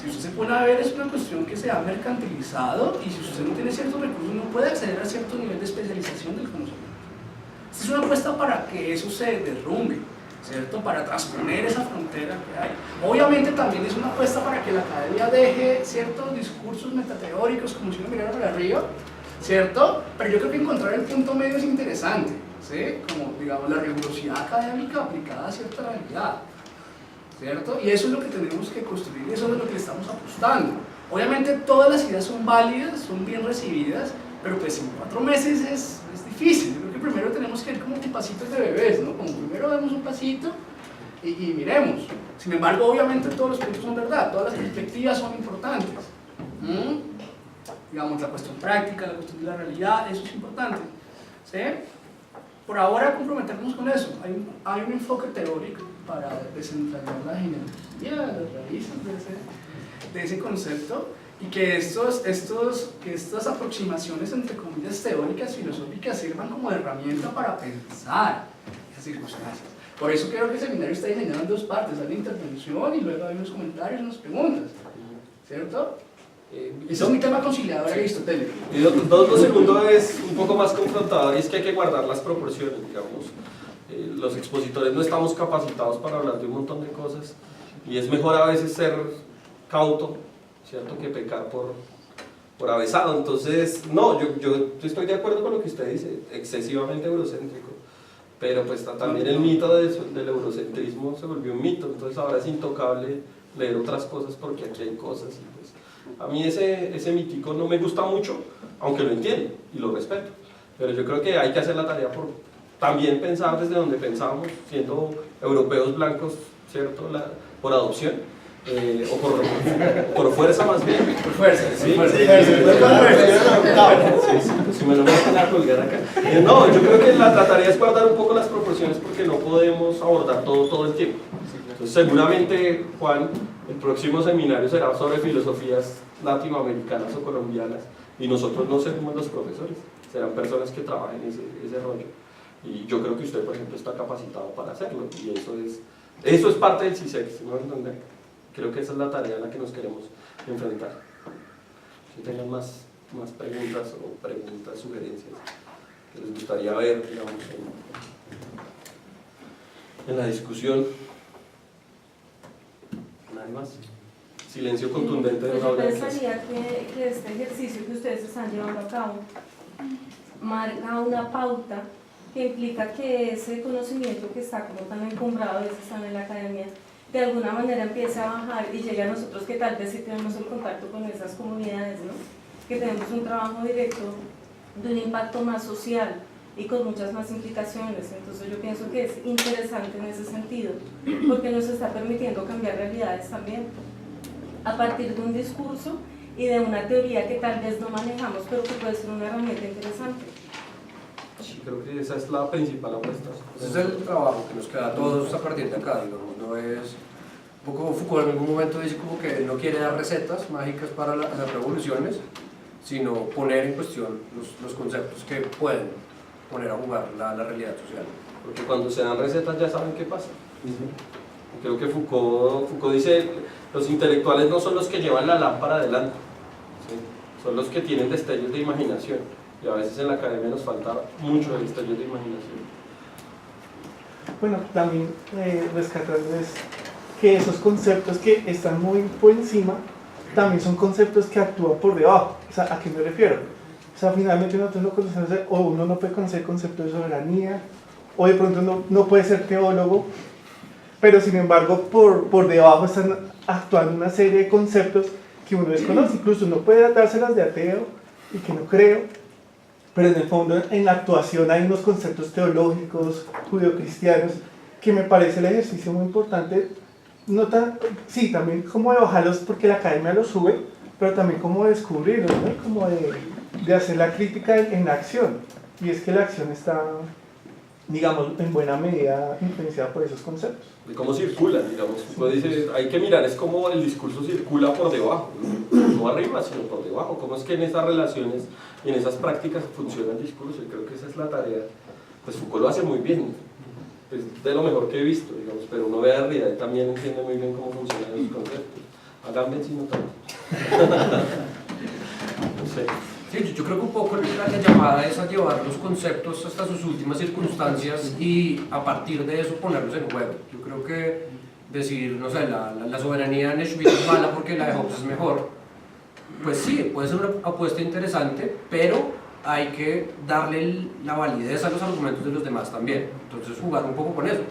si usted se pone a ver, es una cuestión que se ha mercantilizado y si usted no tiene ciertos recursos no puede acceder a cierto nivel de especialización del conocimiento. Esta es una apuesta para que eso se derrumbe, ¿cierto? Para trasponer esa frontera que hay. Obviamente también es una apuesta para que la academia deje ciertos discursos metateóricos como si uno mirara para arriba, ¿cierto? Pero yo creo que encontrar el punto medio es interesante, ¿sí? Como, digamos, la rigurosidad académica aplicada a cierta realidad, ¿cierto? Y eso es lo que tenemos que construir, eso es lo que le estamos apostando. Obviamente todas las ideas son válidas, son bien recibidas, pero pues en 4 meses es difícil. Yo creo que primero tenemos que ir como pasitos de bebés, ¿no? Como primero damos un pasito y miremos. Sin embargo, obviamente todos los puntos son verdad, todas las perspectivas son importantes. Digamos, la cuestión práctica, la cuestión de la realidad, eso es importante, ¿sí? Por ahora comprometernos con eso. Hay un enfoque teórico para descentralizar la genealogía, las raíces de ese concepto, y que estas aproximaciones, entre comillas, teóricas, filosóficas, sirvan como herramienta para pensar esas circunstancias. Por eso creo que el seminario está diseñado en 2 partes, hay una intervención y luego hay unos comentarios, unas preguntas, ¿cierto? Ese es mi tema conciliador aristotélico. Y lo segundo es un poco más confrontador y es que hay que guardar las proporciones, digamos. Los expositores no estamos capacitados para hablar de un montón de cosas y es mejor a veces ser cauto, ¿cierto?, que pecar por avesado. Entonces, no, yo estoy de acuerdo con lo que usted dice, excesivamente eurocéntrico, pero pues también el mito del eurocentrismo se volvió un mito, entonces ahora es intocable leer otras cosas porque aquí hay cosas y pues a mí ese mítico no me gusta mucho, aunque lo entiendo y lo respeto, pero yo creo que hay que hacer la tarea por también pensar desde donde pensamos, siendo europeos blancos, ¿cierto?, por adopción, o por fuerza más bien. Por fuerza, sí, por fuerza. Si me lo meten a colgar acá. No, yo creo que la tarea es guardar un poco las proporciones porque no podemos abordar todo el tiempo. Entonces seguramente, Juan, el próximo seminario será sobre filosofías latinoamericanas o colombianas y nosotros no seremos los profesores, serán personas que trabajen ese rollo. Y yo creo que usted, por ejemplo, está capacitado para hacerlo y eso es parte del CISEX, ¿no? Creo que esa es la tarea a la que nos queremos enfrentar. Si tengan más preguntas o sugerencias que les gustaría ver, digamos, en la discusión. ¿Nadie más? silencio contundente de Pues una yo ola de clase. pensaría que este ejercicio que ustedes están llevando a cabo marca una pauta que implica que ese conocimiento que está como tan encumbrado, a veces están en la academia, de alguna manera empiece a bajar y llegue a nosotros que tal vez sí tenemos el contacto con esas comunidades, ¿no? Que tenemos un trabajo directo de un impacto más social y con muchas más implicaciones. Entonces yo pienso que es interesante en ese sentido, porque nos está permitiendo cambiar realidades también, a partir de un discurso y de una teoría que tal vez no manejamos, pero que puede ser una herramienta interesante. Sí, creo que esa es la principal apuesta. Ese es el trabajo que nos queda a todos a partir de acá, digamos, no es... Un poco Foucault en algún momento dice como que él no quiere dar recetas mágicas para las revoluciones, sino poner en cuestión los conceptos que pueden poner a jugar la realidad social. Porque cuando se dan recetas ya saben qué pasa. Creo que Foucault dice, los intelectuales no son los que llevan la lámpara adelante, ¿sí? Son los que tienen destellos de imaginación. Y a veces en la academia nos falta mucho de destellos de imaginación. Bueno, también rescatarles que esos conceptos que están muy por encima también son conceptos que actúan por debajo. O sea, ¿a qué me refiero? O sea, finalmente nosotros no conocemos, o uno no puede conocer el concepto de soberanía, o de pronto no puede ser teólogo, pero sin embargo por debajo están actuando una serie de conceptos que uno desconoce. Incluso uno puede dárselas de ateo y que no creo, pero en el fondo en la actuación hay unos conceptos teológicos, judeocristianos, que me parece el ejercicio muy importante, no tan, sí, también como de bajarlos porque la academia los sube, pero también como de descubrirlos, ¿no? Como de hacer la crítica en la acción, y es que la acción está, digamos, en buena medida influenciada por esos conceptos. De cómo circulan, digamos. Foucault dice, hay que mirar, es como el discurso circula por debajo, no arriba, sino por debajo. Cómo es que en esas relaciones y en esas prácticas funciona el discurso, y creo que esa es la tarea. Pues Foucault lo hace muy bien, es de lo mejor que he visto, digamos, pero uno ve a Derrida y también entiende muy bien cómo funcionan esos conceptos. A Gambett sí no tanto. No sé. Sí, yo creo que un poco la llamada es a llevar los conceptos hasta sus últimas circunstancias y a partir de eso ponerlos en juego. Yo creo que decir, no sé, la soberanía en Schmitt es mala porque la de Hobbes es mejor, pues sí, puede ser una apuesta interesante, pero hay que darle la validez a los argumentos de los demás también. Entonces jugar un poco con eso.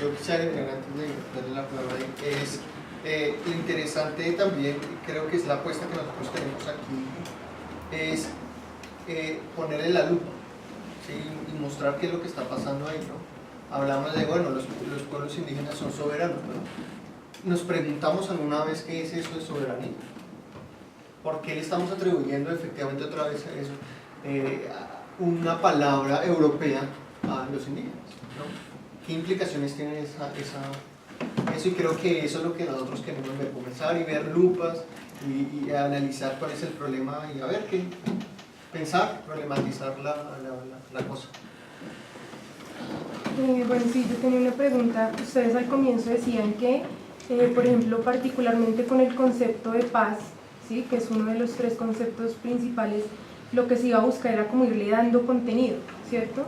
Yo quisiera agregar antes de darle la palabra ahí, es lo interesante también, creo que es la apuesta que nosotros tenemos aquí, es ponerle la lupa, ¿sí? Y mostrar qué es lo que está pasando ahí, ¿no? Hablamos de, bueno, los pueblos indígenas son soberanos, ¿no? Nos preguntamos alguna vez qué es eso de soberanía. ¿Por qué le estamos atribuyendo efectivamente otra vez a eso una palabra europea a los indígenas, ¿no? ¿Qué implicaciones tiene eso? Y creo que eso es lo que nosotros queremos ver, comenzar y ver lupas y analizar cuál es el problema y a ver qué pensar, problematizar la cosa. Bueno, sí, yo tenía una pregunta. Ustedes al comienzo decían que, por ejemplo, particularmente con el concepto de paz, ¿sí? Que es uno de los 3 conceptos principales, lo que se iba a buscar era como irle dando contenido, ¿cierto?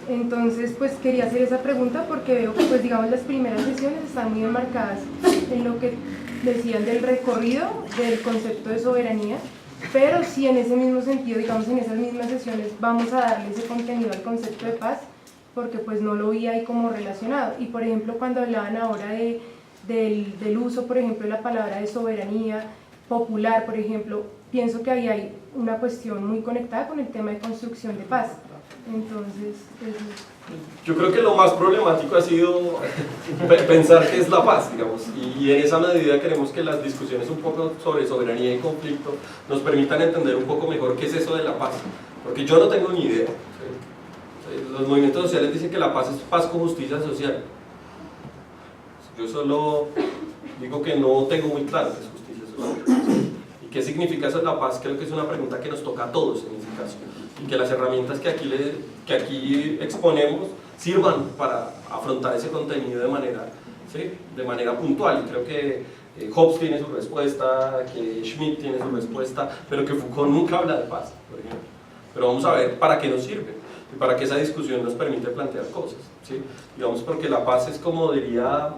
Entonces, pues quería hacer esa pregunta porque veo que, pues digamos, las primeras sesiones están muy enmarcadas en lo que decían del recorrido del concepto de soberanía, pero sí en ese mismo sentido, digamos, en esas mismas sesiones vamos a darle ese contenido al concepto de paz, porque pues no lo vi ahí como relacionado. Y por ejemplo, cuando hablaban ahora del uso, por ejemplo, de la palabra de soberanía popular, por ejemplo, pienso que ahí hay una cuestión muy conectada con el tema de construcción de paz. Entonces, yo creo que lo más problemático ha sido pensar qué es la paz, digamos, y en esa medida queremos que las discusiones un poco sobre soberanía y conflicto nos permitan entender un poco mejor qué es eso de la paz, porque yo no tengo ni idea. Los movimientos sociales dicen que la paz es paz con justicia social. Yo solo digo que no tengo muy claro qué es justicia social. ¿Y qué significa eso de la paz? Creo que es una pregunta que nos toca a todos en ese caso. Y que las herramientas que aquí exponemos sirvan para afrontar ese contenido de manera puntual. Y creo que Hobbes tiene su respuesta, que Schmitt tiene su respuesta, pero que Foucault nunca habla de paz, por ejemplo. Pero vamos a ver para qué nos sirve y para que esa discusión nos permite plantear cosas, ¿sí? Digamos, porque la paz es, como diría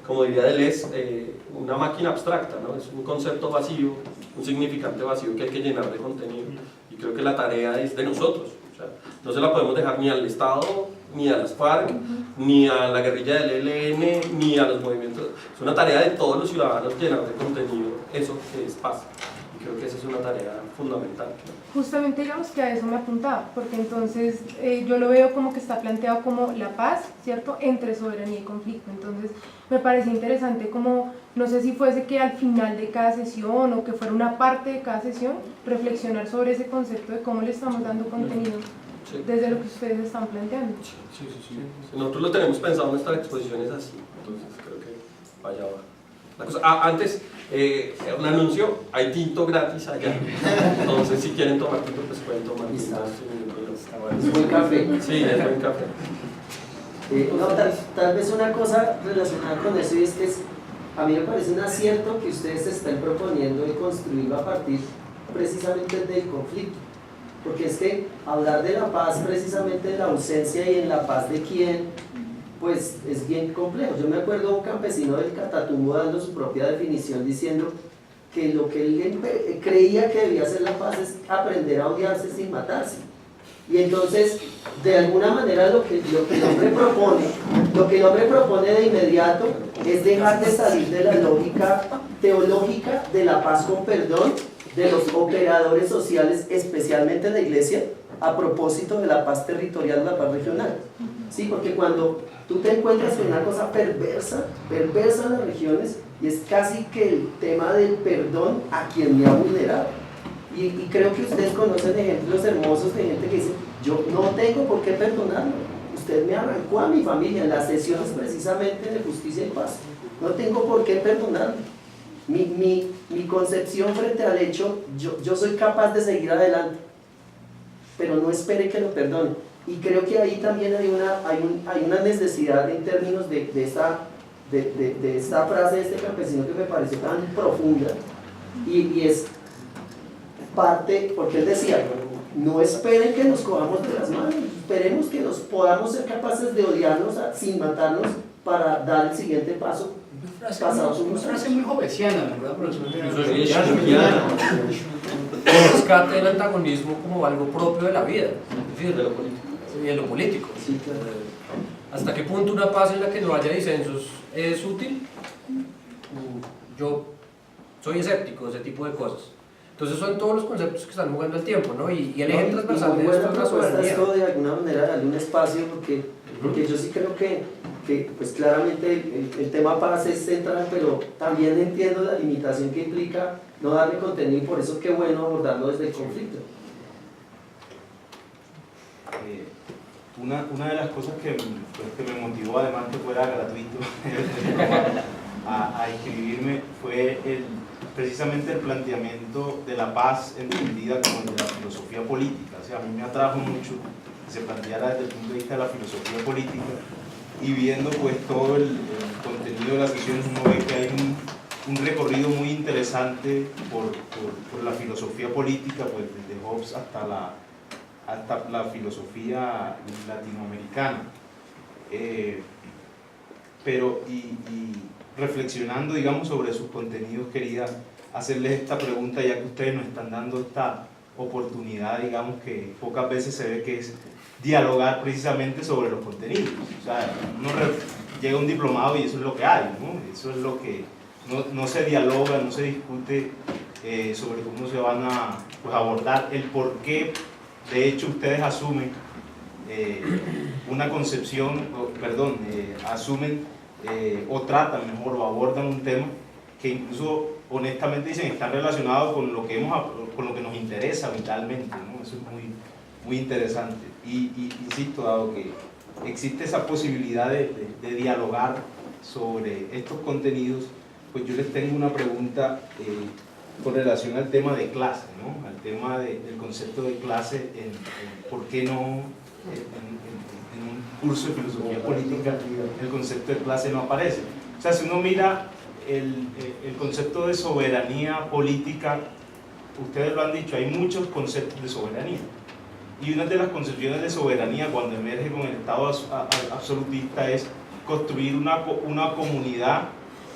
como diría Deleuze, una máquina abstracta, ¿no? Es un concepto vacío, un significante vacío que hay que llenar de contenido, y creo que la tarea es de nosotros. O sea, no se la podemos dejar ni al Estado, ni a las FARC, ni a la guerrilla del ELN, ni a los movimientos. Es una tarea de todos los ciudadanos llenar de contenido eso que es paz. Y creo que esa es una tarea fundamental. Justamente digamos que a eso me apuntaba, porque entonces yo lo veo como que está planteado como la paz, ¿cierto?, entre soberanía y conflicto. Entonces me parece interesante como, no sé si fuese que al final de cada sesión o que fuera una parte de cada sesión, reflexionar sobre ese concepto de cómo le estamos dando contenido desde lo que ustedes están planteando. Sí. Nosotros lo tenemos pensado en nuestras exposiciones así, entonces creo que vaya la cosa. Antes, un anuncio, hay tinto gratis allá, entonces si quieren tomar tinto, pues pueden tomar tinto. Es buen café. Sí, es buen café. No, tal vez una cosa relacionada con eso, y es que a mí me parece un acierto que ustedes se estén proponiendo de construirlo a partir precisamente del conflicto, porque es que hablar de la paz precisamente en la ausencia y en la paz de quién, pues es bien complejo. Yo me acuerdo de un campesino del Catatumbo dando su propia definición, diciendo que lo que él creía que debía ser la paz es aprender a odiarse sin matarse. Y entonces, de alguna manera, lo que el hombre propone de inmediato es dejar de salir de la lógica teológica de la paz con perdón de los operadores sociales, especialmente la Iglesia, a propósito de la paz territorial, la paz regional. Sí, porque cuando tú te encuentras con una cosa perversa en las regiones, y es casi que el tema del perdón a quien me ha vulnerado. Y creo que ustedes conocen ejemplos hermosos de gente que dice, yo no tengo por qué perdonarlo, usted me arrancó a mi familia en las sesiones precisamente de justicia y paz, no tengo por qué perdonarlo. Mi concepción frente al hecho, yo soy capaz de seguir adelante, pero no espere que lo perdone. Y creo que ahí también hay una necesidad en términos de esta frase de este campesino que me pareció tan profunda, y es parte, porque él decía, no esperen que nos cojamos de las manos, esperemos que nos podamos ser capaces de odiarnos sin matarnos para dar el siguiente paso. Una frase muy jovesiana, ¿verdad, profesor? Rescate el antagonismo como algo propio de la vida, es decir, de lo político. Y de lo político. Sí, claro. ¿Hasta qué punto una paz en la que no haya disensos es útil? Yo soy escéptico de ese tipo de cosas. Entonces son todos los conceptos que están jugando al tiempo, ¿no? Y el eje transversal de esto es la soberanía. Esto de alguna manera darle un espacio, porque yo sí creo que pues claramente el tema paz es central, pero también entiendo la limitación que implica no darle contenido, y por eso qué bueno abordarlo desde el conflicto. Una de las cosas que me motivó, además que fuera gratuito, a inscribirme fue precisamente el planteamiento de la paz entendida como el de la filosofía política. O sea, a mí me atrajo mucho que se planteara desde el punto de vista de la filosofía política, y viendo pues todo el contenido de las sesiones uno ve que hay un recorrido muy interesante por la filosofía política, pues desde Hobbes hasta la filosofía latinoamericana. Pero reflexionando, digamos, sobre sus contenidos, quería hacerles esta pregunta, ya que ustedes nos están dando esta oportunidad, digamos, que pocas veces se ve, que es dialogar precisamente sobre los contenidos. O sea, uno llega a un diplomado y eso es lo que hay, ¿no? Eso es lo que no se dialoga, no se discute sobre cómo se van a abordar el por qué. De hecho, ustedes asumen una concepción, asumen o tratan mejor o abordan un tema que incluso honestamente dicen está relacionado con lo que nos interesa vitalmente, ¿no? Eso es muy interesante. Y insisto, dado que existe esa posibilidad de dialogar sobre estos contenidos, pues yo les tengo una pregunta con relación al tema de clase, ¿no? Al tema del concepto de clase, ¿por qué no en un curso de filosofía política el concepto de clase no aparece? O sea, si uno mira el concepto de soberanía política, ustedes lo han dicho, hay muchos conceptos de soberanía, y una de las concepciones de soberanía cuando emerge con el Estado absolutista es construir una comunidad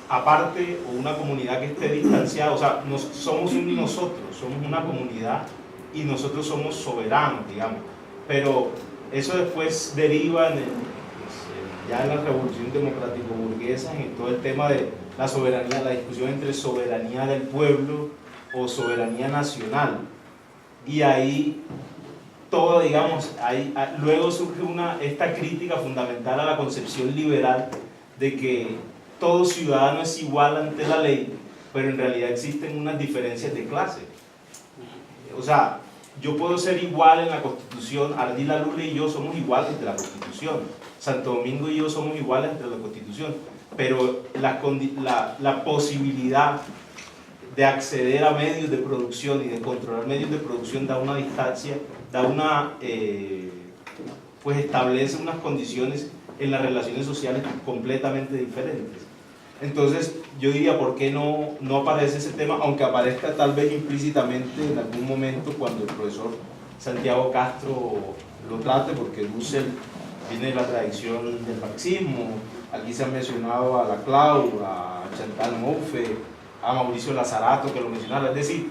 aparte o una comunidad que esté distanciada. O sea, somos un nosotros, somos una comunidad y nosotros somos soberanos, digamos. Pero eso después deriva ya en la revolución democrático-burguesa, en todo el tema de la soberanía, la discusión entre soberanía del pueblo o soberanía nacional. Y ahí todo, digamos, luego surge esta crítica fundamental a la concepción liberal de que todo ciudadano es igual ante la ley, pero en realidad existen unas diferencias de clase. O sea, yo puedo ser igual en la Constitución, Ardila Lula y yo somos iguales ante la Constitución, Santo Domingo y yo somos iguales ante la Constitución, pero la posibilidad de acceder a medios de producción y de controlar medios de producción da una distancia, pues establece unas condiciones en las relaciones sociales completamente diferentes. Entonces yo diría, ¿por qué no aparece ese tema? Aunque aparezca tal vez implícitamente en algún momento cuando el profesor Santiago Castro lo trate, porque Dussel viene de la tradición del marxismo. Aquí se han mencionado a Laclau, a Chantal Mouffe, a Mauricio Lazarato, que lo mencionaron. Es decir,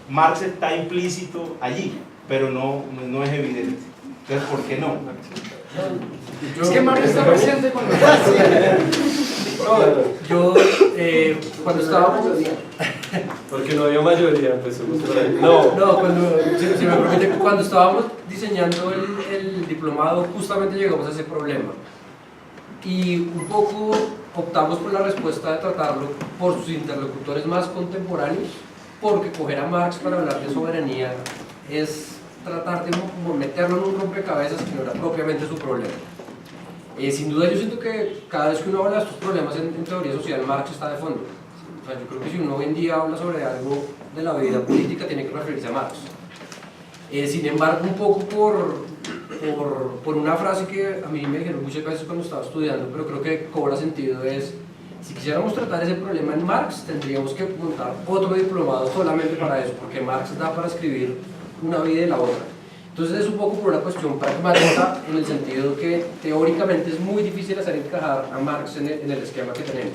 Marx está implícito allí, pero no es evidente. Entonces, ¿por qué no? Es que Marx está presente con nosotros. Yo, cuando estábamos... Porque no había mayoría, empecemos por ahí. Si me permite, cuando estábamos diseñando el diplomado, justamente llegamos a ese problema. Y un poco optamos por la respuesta de tratarlo por sus interlocutores más contemporáneos, porque coger a Marx para hablar de soberanía es tratar de meterlo en un rompecabezas que no era propiamente su problema. Sin duda yo siento que cada vez que uno habla de estos problemas en teoría social, Marx está de fondo. O sea, yo creo que si uno hoy en día habla sobre algo de la vida política, tiene que referirse a Marx. Sin embargo, un poco por una frase que a mí me dijeron muchas veces cuando estaba estudiando, pero creo que cobra sentido, es: si quisiéramos tratar ese problema en Marx, tendríamos que montar otro diplomado solamente para eso, porque Marx da para escribir una vida y la otra. Entonces es un poco por una cuestión pragmática, en el sentido que teóricamente es muy difícil hacer encajar a Marx en el esquema que tenemos.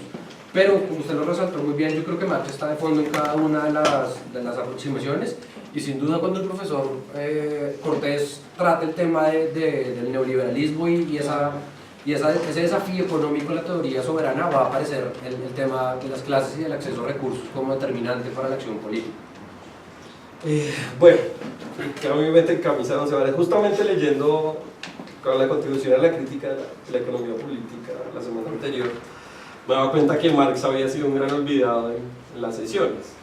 Pero, como usted lo resaltó muy bien, yo creo que Marx está de fondo en cada una de las aproximaciones, y sin duda cuando el profesor Cortés trate el tema del neoliberalismo y ese desafío económico en la teoría soberana, va a aparecer el tema de las clases y del acceso a recursos como determinante para la acción política. Bueno, que a mí me mete en camisa no se vale. Justamente leyendo con la contribución a la crítica de la economía política la semana anterior, me daba cuenta que Marx había sido un gran olvidado en las sesiones,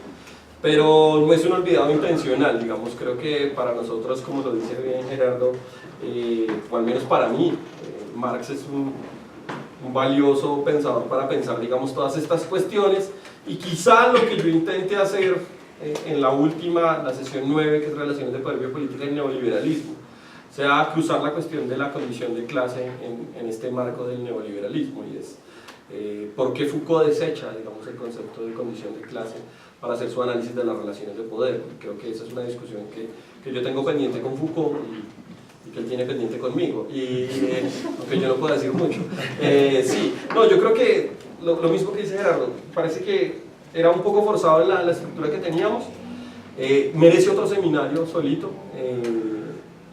pero no es un olvidado intencional, digamos. Creo que para nosotros, como lo dice bien Gerardo, o al menos para mí, Marx es un valioso pensador para pensar, digamos, todas estas cuestiones, y quizá lo que yo intente hacer en la sesión 9, que es Relaciones de Poder, Biopolítica y Neoliberalismo, sea cruzar la cuestión de la condición de clase en este marco del neoliberalismo, y es por qué Foucault desecha, digamos, el concepto de condición de clase para hacer su análisis de las relaciones de poder. Creo que esa es una discusión que yo tengo pendiente con Foucault y que él tiene pendiente conmigo, y aunque yo no puedo decir mucho. Sí, no, yo creo que lo mismo que dice Gerardo, parece que era un poco forzado la estructura que teníamos. Merece otro seminario solito,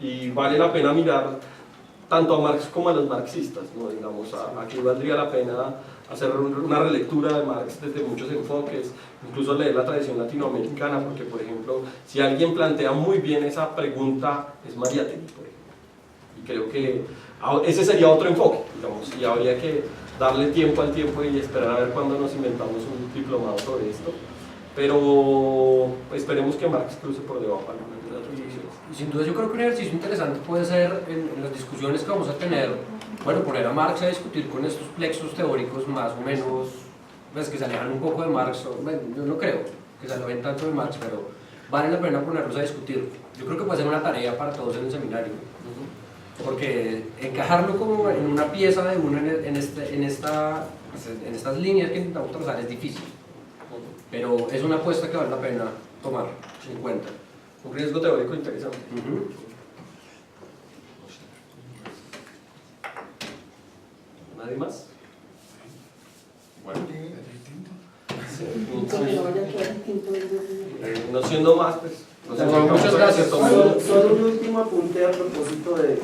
y vale la pena mirar tanto a Marx como a los marxistas, ¿no? Digamos, aquí valdría la pena hacer una relectura de Marx desde muchos enfoques, incluso leer la tradición latinoamericana, porque, por ejemplo, si alguien plantea muy bien esa pregunta, es Mariátegui, por ejemplo. Y creo que ese sería otro enfoque, digamos, y habría que darle tiempo al tiempo y esperar a ver cuándo nos inventamos un diplomado sobre esto, pero esperemos que Marx cruce por debajo algunas de las reflexiones. Y sin duda yo creo que un ejercicio interesante puede ser, en las discusiones que vamos a tener, bueno, poner a Marx a discutir con estos plexos teóricos más o menos, pues, que se alejan un poco de Marx. Bueno, yo no creo que se alejen tanto de Marx, pero vale la pena ponerlos a discutir. Yo creo que puede ser una tarea para todos en el seminario, porque encajarlo como en una pieza de uno en estas líneas que intentamos trazar es difícil, pero es una apuesta que vale la pena tomar en cuenta. Un riesgo teórico interesante. ¿Nadie más? distinto. No siendo más, pues. Muchas gracias, Tomás. Solo un último apunte a propósito de...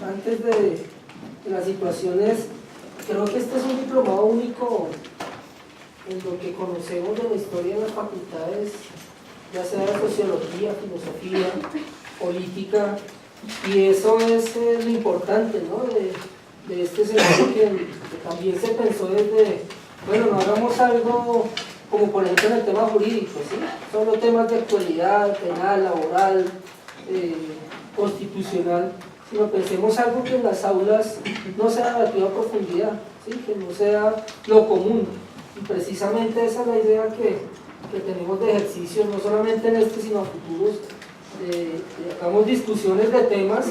Antes de las situaciones, creo que este es un diplomado único en lo que conocemos de la historia de las facultades, ya sea de sociología, filosofía, política, y eso es lo importante, ¿no? de este escenario que también se pensó desde, bueno, no hagamos algo como por ejemplo en el tema jurídico, ¿sí? Solo temas de actualidad, penal, laboral, constitucional, sino pensemos algo que en las aulas no sea debatido a profundidad, ¿sí? Que no sea lo común, y precisamente esa es la idea que tenemos de ejercicio, no solamente en este, sino a futuros. Hagamos discusiones de temas,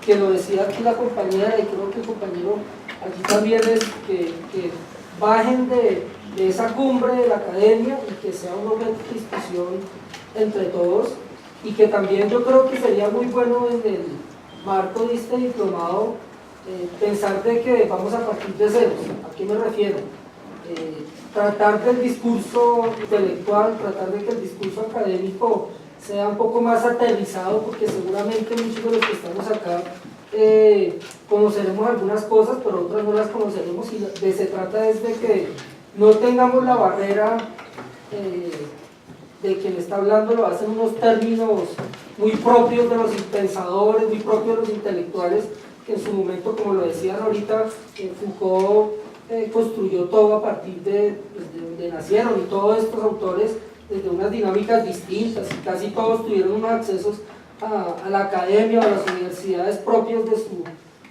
que lo decía aquí la compañera, y creo que el compañero aquí también, es que bajen de esa cumbre de la academia y que sea un objeto de discusión entre todos, y que también yo creo que sería muy bueno en el marco de este diplomado pensar de que vamos a partir de ceros. ¿A qué me refiero? Tratar del discurso intelectual, tratar de que el discurso académico sea un poco más aterrizado, porque seguramente muchos de los que estamos acá conoceremos algunas cosas, pero otras no las conoceremos, y se trata es de que no tengamos la barrera de quien está hablando lo hace en unos términos muy propios de los pensadores, muy propios de los intelectuales, que en su momento, como lo decían ahorita, Foucault construyó todo a partir de donde nacieron, y todos estos autores desde unas dinámicas distintas, y casi todos tuvieron unos accesos a la academia o a las universidades propios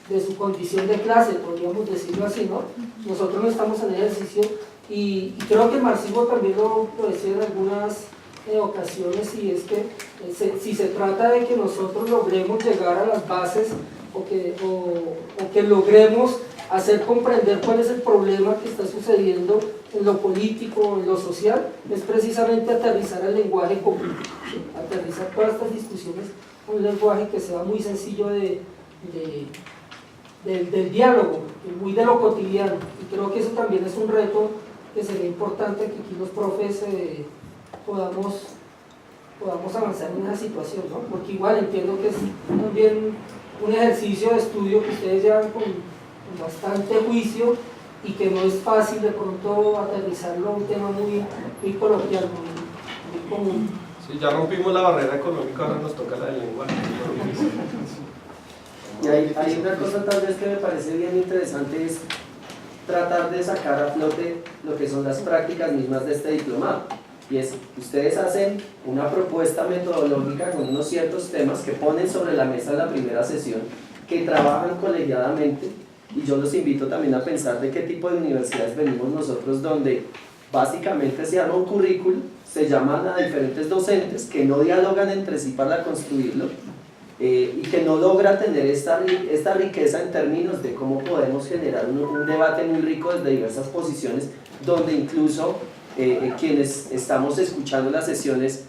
de su condición de clase, podríamos decirlo así, ¿no? Nosotros no estamos en ejercicio, y creo que el marxismo también lo decía en algunas ocasiones, y es que si se trata de que nosotros logremos llegar a las bases, o que logremos hacer comprender cuál es el problema que está sucediendo en lo político, en lo social, es precisamente aterrizar el lenguaje común, ¿sí? Aterrizar todas estas discusiones en un lenguaje que sea muy sencillo del diálogo, muy de lo cotidiano, y creo que eso también es un reto que sería importante que aquí los profes podamos avanzar en esa situación, ¿no? Porque igual entiendo que es también un ejercicio de estudio que ustedes llevan con bastante juicio, y que no es fácil de pronto aterrizarlo a un tema muy coloquial, muy común. Sí, ya rompimos la barrera económica, ahora nos toca la del lenguaje. Y hay una cosa tal vez que me parece bien interesante, es tratar de sacar a flote lo que son las prácticas mismas de este diplomado. Y es que ustedes hacen una propuesta metodológica con unos ciertos temas que ponen sobre la mesa en la primera sesión, que trabajan colegiadamente, y yo los invito también a pensar de qué tipo de universidades venimos nosotros, donde básicamente se arma un currículo, se llaman a diferentes docentes que no dialogan entre sí para construirlo, y que no logra tener esta riqueza en términos de cómo podemos generar un debate muy rico desde diversas posiciones, donde incluso quienes estamos escuchando las sesiones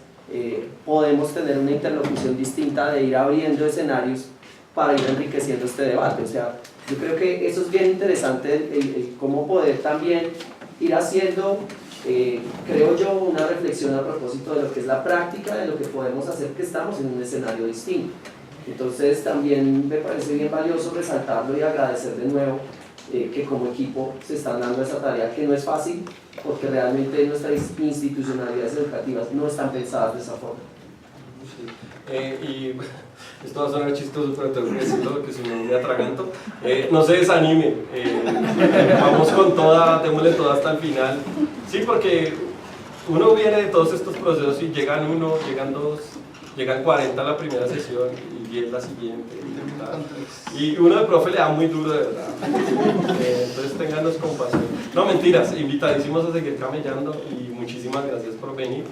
podemos tener una interlocución distinta, de ir abriendo escenarios para ir enriqueciendo este debate. O sea, yo creo que eso es bien interesante, el cómo poder también ir haciendo, creo yo, una reflexión a propósito de lo que es la práctica, de lo que podemos hacer, que estamos en un escenario distinto. Entonces también me parece bien valioso resaltarlo y agradecer de nuevo que como equipo se están dando esa tarea, que no es fácil, porque realmente nuestras institucionalidades educativas no están pensadas de esa forma. Sí. Y esto va a sonar chistoso, pero tengo que decirlo porque si no me atraganto. No se desanime, vamos con toda, démosle toda hasta el final. Sí, porque uno viene de todos estos procesos y llegan uno, llegan dos, llegan 40 a la primera sesión y 10 la siguiente. Y uno de profe le da muy duro, de verdad. Entonces ténganos compasión. No, mentiras, invitadísimos a seguir camellando, y muchísimas gracias por venir.